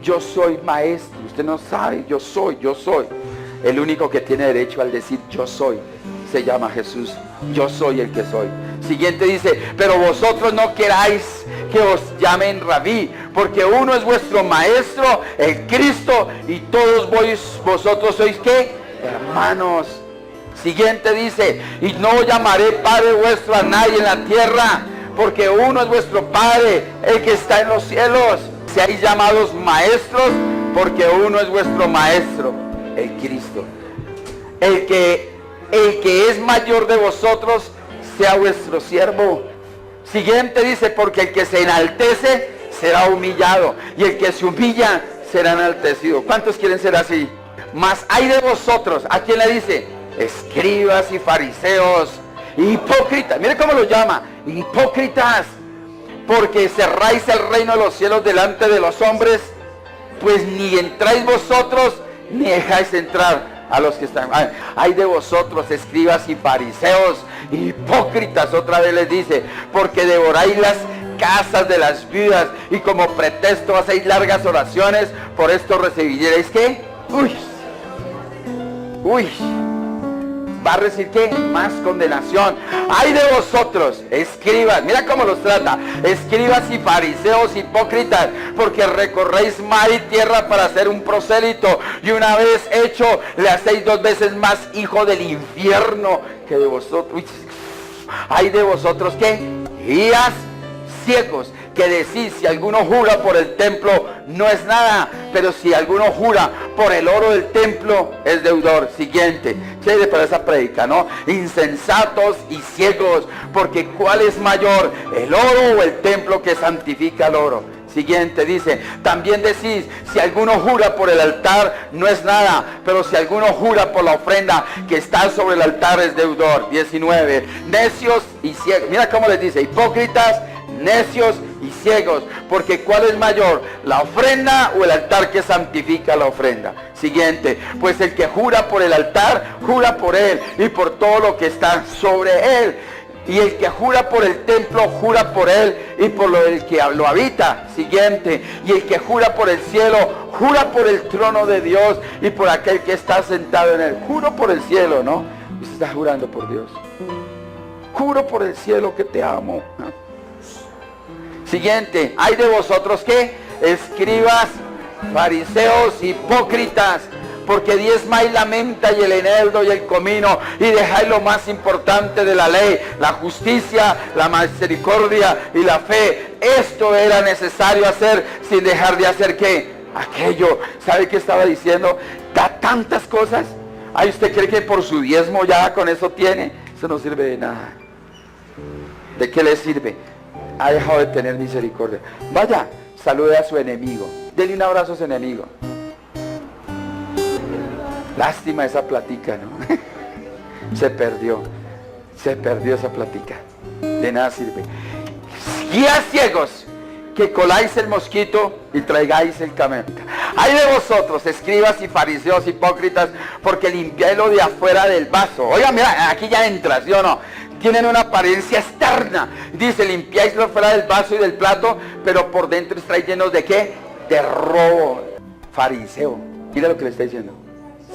yo soy maestro. Usted no sabe, yo soy. El único que tiene derecho al decir yo soy se llama Jesús. Yo soy el que soy. Siguiente dice, pero vosotros no queráis que os llamen rabí, porque uno es vuestro maestro, el Cristo, y todos vosotros sois ¿qué? Hermanos. Siguiente dice, y no llamaré Padre vuestro a nadie en la tierra, porque uno es vuestro Padre, el que está en los cielos. Seáis llamados maestros, porque uno es vuestro maestro, el Cristo. El que es mayor de vosotros sea vuestro siervo. Siguiente dice, porque el que se enaltece será humillado, y el que se humilla será enaltecido. ¿Cuántos quieren ser así? Mas hay de vosotros, ¿a quién le dice? Escribas y fariseos, hipócritas. Mire cómo lo llama, hipócritas, porque cerráis el reino de los cielos delante de los hombres, pues ni entráis vosotros, ni dejáis entrar a los que están. Hay de vosotros, escribas y fariseos, hipócritas, otra vez les dice, porque devoráis las casas de las viudas y como pretexto hacéis largas oraciones, por esto recibiréis ¿qué? Va a recibir ¿qué? Más condenación. Hay de vosotros, escribas, mira cómo los trata, escribas y fariseos hipócritas, porque recorréis mar y tierra para hacer un prosélito, y una vez hecho le hacéis 2 veces más hijo del infierno que de vosotros. Hay de vosotros ¿qué? Guías ciegos, que decís, si alguno jura por el templo no es nada, pero si alguno jura por el oro del templo es deudor. Siguiente, chévere para esa prédica, ¿no? Insensatos y ciegos, porque ¿cuál es mayor, el oro o el templo que santifica el oro? Siguiente dice, también decís, si alguno jura por el altar no es nada, pero si alguno jura por la ofrenda que está sobre el altar es deudor. 19, necios y ciegos. Mira cómo les dice, hipócritas, necios y ciegos, porque ¿cuál es mayor, la ofrenda o el altar que santifica la ofrenda? Siguiente, pues el que jura por el altar, jura por él y por todo lo que está sobre él. Y el que jura por el templo, jura por él y por lo del que lo habita. Siguiente. Y el que jura por el cielo, jura por el trono de Dios y por aquel que está sentado en él. Juro por el cielo, ¿no? Usted está jurando por Dios. Juro por el cielo que te amo. Siguiente. Hay de vosotros que escribas, fariseos, hipócritas, porque diezmáis la menta y el eneldo y el comino y dejáis lo más importante de la ley, la justicia, la misericordia y la fe. Esto era necesario hacer sin dejar de hacer ¿qué? Aquello. ¿Sabe qué estaba diciendo? Da tantas cosas. Ay, ¿usted cree que por su diezmo ya con eso tiene? Eso no sirve de nada. ¿De qué le sirve? Ha dejado de tener misericordia. Vaya, salude a su enemigo. Dele un abrazo a su enemigo. Lástima esa platica, ¿no? Se perdió esa platica. De nada sirve. Guías ciegos, que coláis el mosquito y traigáis el camello. Hay de vosotros, escribas y fariseos hipócritas, porque limpiáis lo de afuera del vaso. Oiga, mira, aquí ya entra, ¿sí o no? Tienen una apariencia externa. Dice, limpiáis lo fuera del vaso y del plato, pero por dentro estáis llenos de ¿qué? De robo. Fariseo. Mira lo que le está diciendo.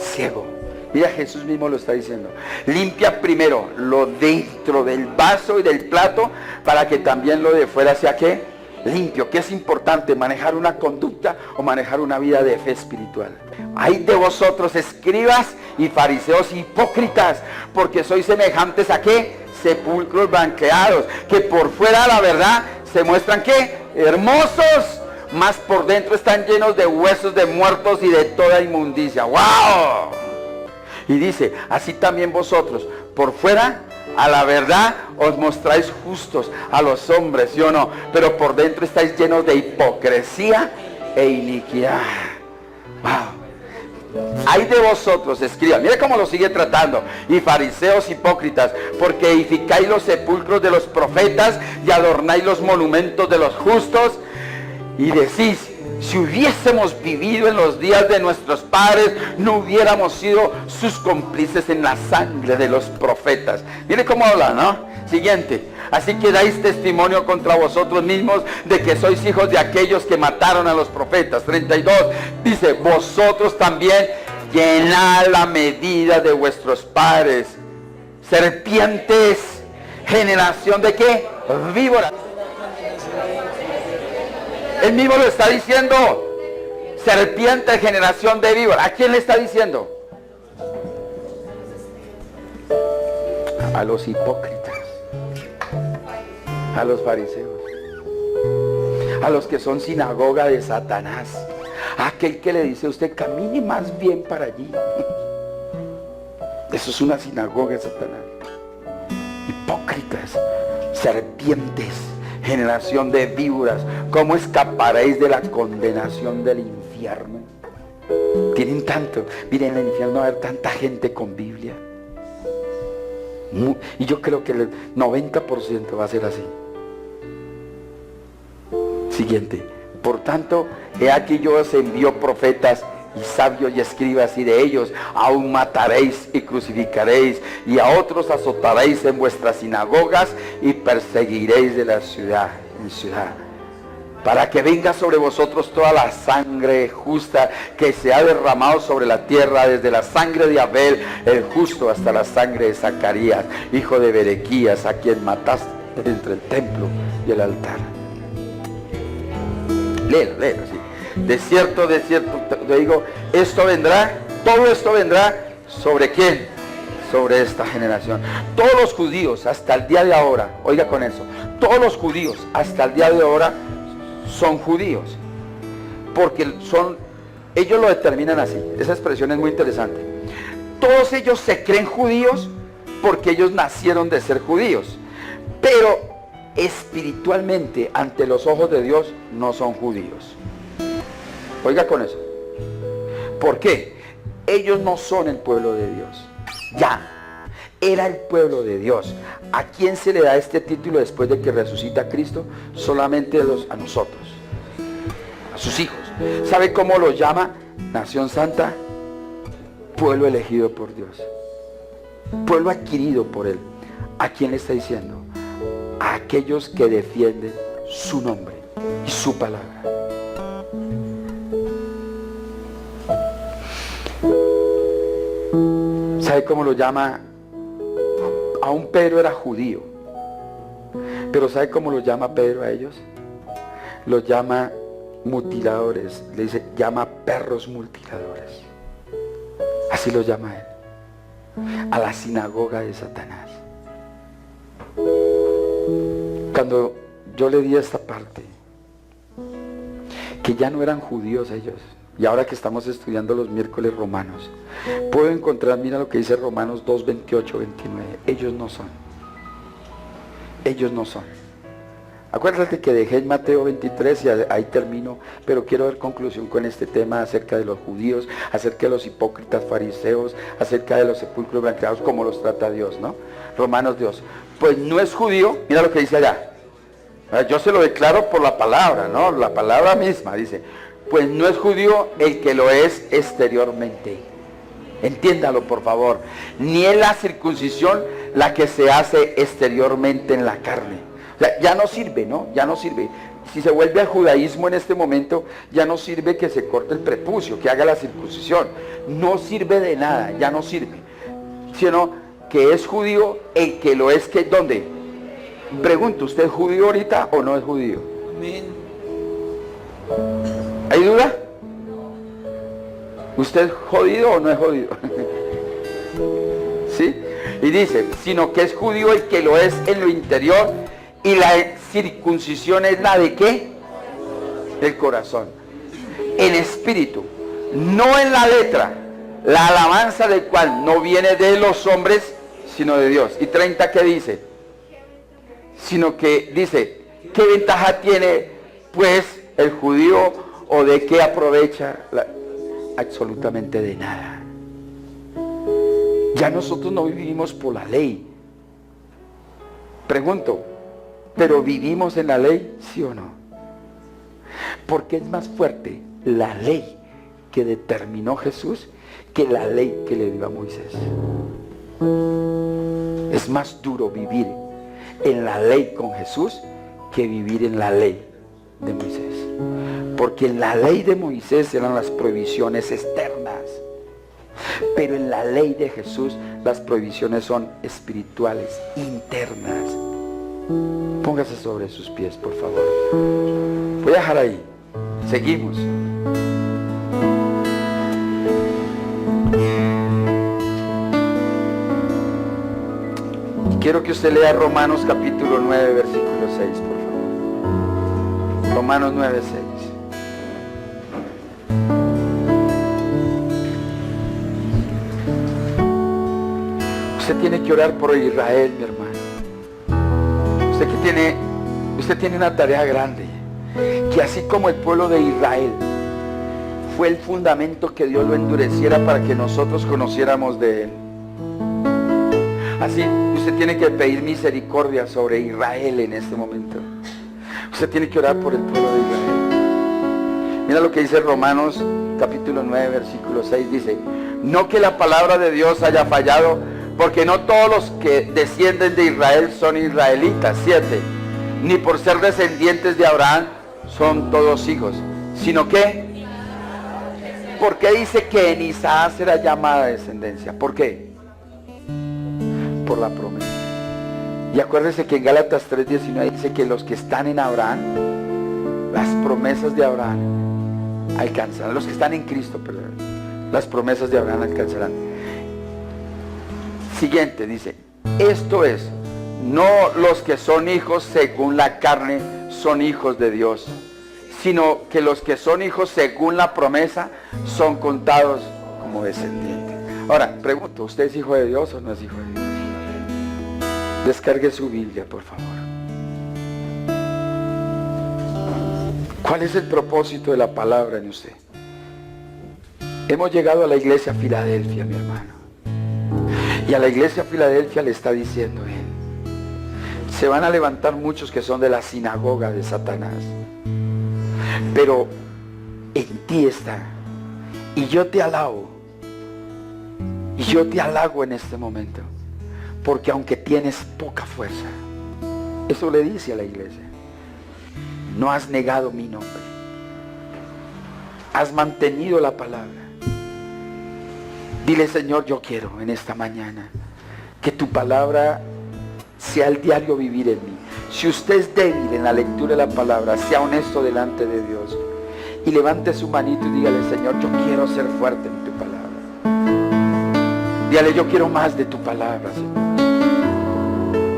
Ciego. Mira, Jesús mismo lo está diciendo. Limpia primero lo dentro del vaso y del plato, para que también lo de fuera sea ¿qué? Limpio. Que es importante manejar una conducta o manejar una vida de fe espiritual. Hay de vosotros, escribas y fariseos hipócritas, porque sois semejantes a ¿qué? Sepulcros blanqueados, que por fuera la verdad se muestran ¿qué? Hermosos, mas por dentro están llenos de huesos de muertos y de toda inmundicia. ¡Wow! Y dice, así también vosotros, por fuera, a la verdad, os mostráis justos a los hombres, ¿sí o no? Pero por dentro estáis llenos de hipocresía e iniquidad. ¡Wow! Hay de vosotros, escriban, mire cómo lo sigue tratando, y fariseos hipócritas, porque edificáis los sepulcros de los profetas y adornáis los monumentos de los justos, y decís, si hubiésemos vivido en los días de nuestros padres, no hubiéramos sido sus cómplices en la sangre de los profetas. Mire cómo habla, ¿no? Siguiente. Así que dais testimonio contra vosotros mismos de que sois hijos de aquellos que mataron a los profetas. 32. Dice, vosotros también llenad la medida de vuestros padres. Serpientes, generación de ¿qué? Víboras. Él mismo lo está diciendo. Serpiente, generación de víboras. ¿A quién le está diciendo? A los hipócritas, a los fariseos, a los que son sinagoga de Satanás, a aquel que le dice a usted, camine más bien para allí. Eso es una sinagoga de Satanás. Hipócritas, serpientes, generación de víboras, ¿cómo escaparéis de la condenación del infierno? Tienen tanto, miren, en el infierno va a haber tanta gente con Biblia. Y yo creo que el 90% va a ser así. Siguiente. Por tanto, he aquí yo os envío profetas y sabios y escribas, y de ellos aún mataréis y crucificaréis, y a otros azotaréis en vuestras sinagogas y perseguiréis de la ciudad en ciudad, para que venga sobre vosotros toda la sangre justa que se ha derramado sobre la tierra, desde la sangre de Abel el justo hasta la sangre de Zacarías, hijo de Berequías, a quien mataste entre el templo y el altar. Léelo, sí. De cierto, te digo, esto vendrá, todo esto vendrá, ¿sobre quién? Sobre esta generación. Todos los judíos hasta el día de ahora, oiga con eso, todos los judíos hasta el día de ahora son judíos, porque ellos lo determinan así. Esa expresión es muy interesante. Todos ellos se creen judíos porque ellos nacieron de ser judíos, pero espiritualmente ante los ojos de Dios no son judíos. Oiga con eso. ¿Por qué? Ellos no son el pueblo de Dios. Ya, era el pueblo de Dios. ¿A quién se le da este título después de que resucita Cristo? Solamente a nosotros, a sus hijos. ¿Sabe cómo los llama? Nación santa, pueblo elegido por Dios, pueblo adquirido por Él. ¿A quién le está diciendo? a aquellos que defienden su nombre y su palabra. ¿Sabe cómo lo llama? Aún Pedro era judío, pero ¿sabe cómo lo llama Pedro a ellos? Los llama mutiladores, le dice, llama perros mutiladores. Así los llama él, a la sinagoga de Satanás. Cuando yo le di esta parte, que ya no eran judíos ellos, y ahora que estamos estudiando los miércoles romanos, puedo encontrar, mira lo que dice Romanos 2, 28, 29, ellos no son. Ellos no son. Acuérdate que dejé en Mateo 23 y ahí termino, pero quiero dar conclusión con este tema acerca de los judíos, acerca de los hipócritas fariseos, acerca de los sepulcros blanqueados, como los trata Dios, ¿no? Romanos 2. Pues no es judío, mira lo que dice allá. Yo se lo declaro por la palabra, ¿no? La palabra misma dice, pues no es judío el que lo es exteriormente. Entiéndalo, por favor. Ni es la circuncisión la que se hace exteriormente en la carne. O sea, ya no sirve, ¿no? Ya no sirve. Si se vuelve al judaísmo en este momento, ya no sirve que se corte el prepucio, que haga la circuncisión. No sirve de nada, ya no sirve. Sino que es judío el que lo es, que ¿dónde? Pregunto, ¿usted es judío ahorita o no es judío? Amén. ¿Hay duda? ¿Usted es jodido o no es jodido? ¿Sí? Y dice, sino que es judío el que lo es en lo interior, y la circuncisión es la de ¿qué? Del corazón, en espíritu, no en la letra, la alabanza del cual no viene de los hombres, sino de Dios. Y 30, ¿qué dice? Sino que dice, ¿qué ventaja tiene pues el judío, o de qué aprovecha? Absolutamente de nada. Ya nosotros no vivimos por la ley. Pregunto, ¿pero vivimos en la ley, sí o no? Porque es más fuerte la ley que determinó Jesús que la ley que le dio a Moisés. Es más duro vivir en la ley con Jesús que vivir en la ley de Moisés. Porque en la ley de Moisés eran las prohibiciones externas, pero en la ley de Jesús las prohibiciones son espirituales, internas. Póngase sobre sus pies, por favor. Voy a dejar ahí. Seguimos. Quiero que usted lea Romanos capítulo 9, versículo 6, por favor. Romanos 9, 6. Usted tiene que orar por Israel, mi hermano. Usted tiene una tarea grande, que así como el pueblo de Israel fue el fundamento que Dios lo endureciera para que nosotros conociéramos de Él, así usted tiene que pedir misericordia sobre Israel en este momento. Usted tiene que orar por el pueblo de Israel. Mira lo que dice Romanos capítulo 9, versículo 6, dice, no que la palabra de Dios haya fallado, porque no todos los que descienden de Israel son israelitas, 7, ni por ser descendientes de Abraham son todos hijos, sino que, ¿por qué dice que en Isaac será llamada descendencia? ¿Por qué? Por la promesa. Y acuérdese que en Gálatas 3:19 dice que los que están en Abraham, las promesas de Abraham alcanzarán, los que están en Cristo, perdón, las promesas de Abraham alcanzarán. Siguiente, dice, esto es, no los que son hijos según la carne son hijos de Dios, sino que los que son hijos según la promesa son contados como descendientes. Ahora, pregunto, ¿usted es hijo de Dios o no es hijo de Dios? Descargue su Biblia, por favor. ¿Cuál es el propósito de la palabra en usted? Hemos llegado a la iglesia Filadelfia, mi hermano. Y a la iglesia Filadelfia le está diciendo él, se van a levantar muchos que son de la sinagoga de Satanás, pero en ti está, y yo te alabo, y yo te halago en este momento, porque aunque tienes poca fuerza, Eso le dice a la iglesia. No has negado mi nombre. Has mantenido la palabra. Dile, Señor, yo quiero en esta mañana que tu palabra sea el diario vivir en mí. Si usted es débil en la lectura de la palabra, sea honesto delante de Dios y levante su manito y dígale, Señor, yo quiero ser fuerte en tu palabra. Dígale, yo quiero más de tu palabra, Señor.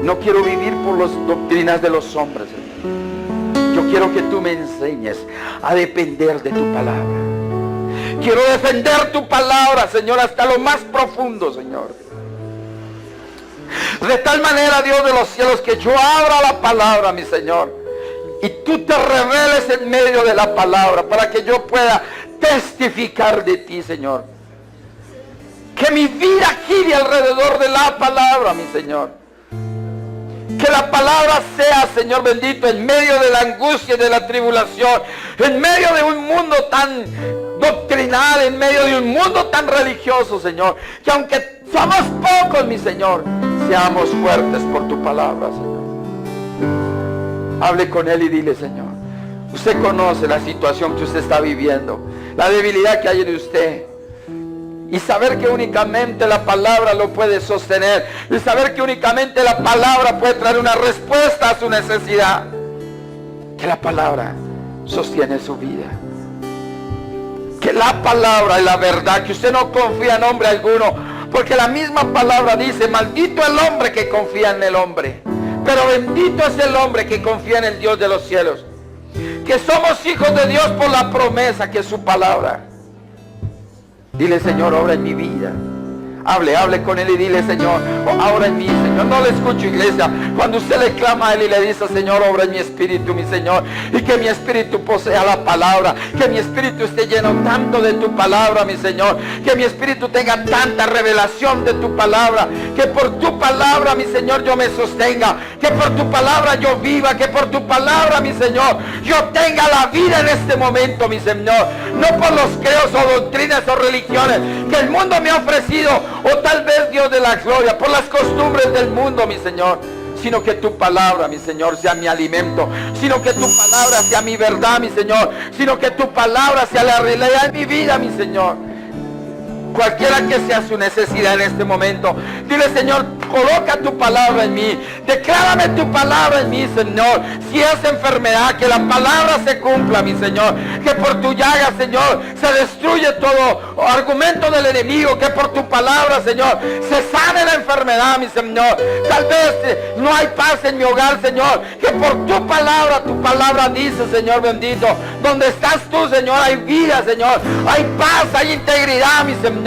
No quiero vivir por las doctrinas de los hombres, Señor. Yo quiero que tú me enseñes a depender de tu palabra. Quiero defender tu palabra, Señor, hasta lo más profundo, Señor. De tal manera, Dios de los cielos, que yo abra la palabra, mi Señor, y tú te reveles en medio de la palabra para que yo pueda testificar de ti, Señor. Que mi vida gire alrededor de la palabra, mi Señor. Que la palabra sea, Señor bendito, en medio de la angustia y de la tribulación, en medio de un mundo tan doctrinal, en medio de un mundo tan religioso, Señor, que aunque somos pocos, mi Señor, seamos fuertes por tu palabra, Señor. Hable con Él y dile, Señor, usted conoce la situación que usted está viviendo, la debilidad que hay en usted, y saber que únicamente la palabra lo puede sostener, y saber que únicamente la palabra puede traer una respuesta a su necesidad, que la palabra sostiene su vida, que la palabra es la verdad, que usted no confía en hombre alguno, porque la misma palabra dice, maldito el hombre que confía en el hombre, pero bendito es el hombre que confía en el Dios de los cielos. Que somos hijos de Dios por la promesa que es su palabra. Dile, Señor, obra en mi vida. Hable con Él y dile, Señor, obra en mí, Señor. No le escucho, iglesia. Cuando usted le clama a Él y le dice, Señor, obra en mi espíritu, mi Señor, y que mi espíritu posea la palabra, que mi espíritu esté lleno tanto de tu palabra, mi Señor, que mi espíritu tenga tanta revelación de tu palabra, que por tu palabra, mi Señor, yo me sostenga, que por tu palabra yo viva, que por tu palabra, mi Señor, yo tenga la vida en este momento, mi Señor, no por los creos o doctrinas o religiones que el mundo me ha ofrecido, o tal vez, Dios de la gloria, por las costumbres del mundo, mi Señor, sino que tu palabra, mi Señor, sea mi alimento, sino que tu palabra sea mi verdad, mi Señor, sino que tu palabra sea la realidad en mi vida, mi Señor. Cualquiera que sea su necesidad en este momento, dile, Señor, coloca tu palabra en mí, declárame tu palabra en mí, Señor. Si es enfermedad, que la palabra se cumpla, mi Señor, que por tu llaga, Señor, se destruye todo argumento del enemigo, que por tu palabra, Señor, se sane la enfermedad, mi Señor. Tal vez no hay paz en mi hogar, Señor, que por tu palabra dice, Señor bendito, donde estás tú, Señor, hay vida, Señor, hay paz, hay integridad, mi Señor,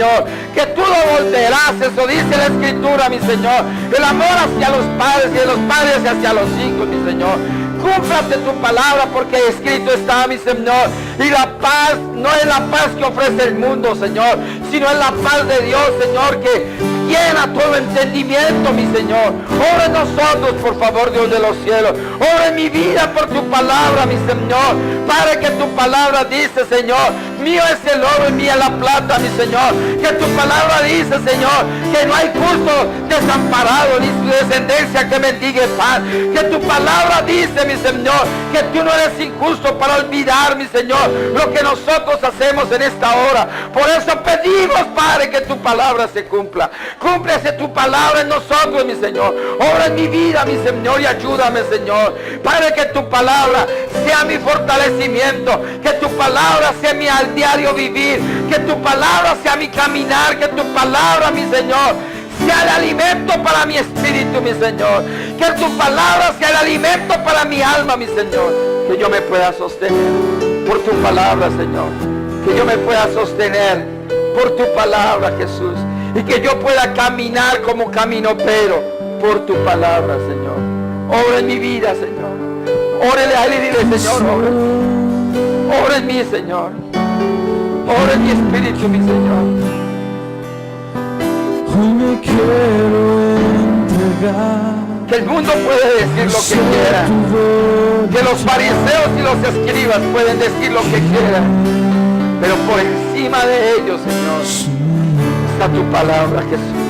que tú lo volverás, eso dice la Escritura, mi Señor, el amor hacia los padres y de los padres hacia los hijos, mi Señor. Cúmplate tu palabra, porque escrito está, mi Señor, y la paz no es la paz que ofrece el mundo, Señor, sino es la paz de Dios, Señor, que llena todo entendimiento, mi Señor. Obra en nosotros, por favor, Dios de los cielos. Obra en mi vida por tu palabra, mi Señor. Padre, que tu palabra dice, Señor, mío es el oro y mía la plata, mi Señor. Que tu palabra dice, Señor, que no hay justo desamparado, ni su descendencia que mendigue pan. Que tu palabra dice, mi Señor, que tú no eres injusto para olvidar, mi Señor, lo que nosotros hacemos en esta hora. Por eso pedimos, Padre, que tu palabra se cumpla. Cúmplese tu palabra en nosotros, mi Señor. Obra en mi vida, mi Señor, y ayúdame, Señor. Padre, que tu palabra sea mi fortalecimiento, que tu palabra sea mi al diario vivir, que tu palabra sea mi caminar, que tu palabra, mi Señor, sea el alimento para mi espíritu, mi Señor. Que tu palabra sea el alimento para mi alma, mi Señor. Que yo me pueda sostener por tu palabra, Señor. Que yo me pueda sostener por tu palabra, Jesús. Y que yo pueda caminar como camino, pero por tu palabra, Señor. Obra en mi vida, Señor. Órale a Él y dile, Señor, obra. Obra en mí, Señor. Obra en mi espíritu, mi Señor. Hoy me quiero entregar. Que el mundo puede decir lo que quiera. Que los fariseos y los escribas pueden decir lo que quieran. Pero por encima de ellos, Señor, está tu palabra, Jesús.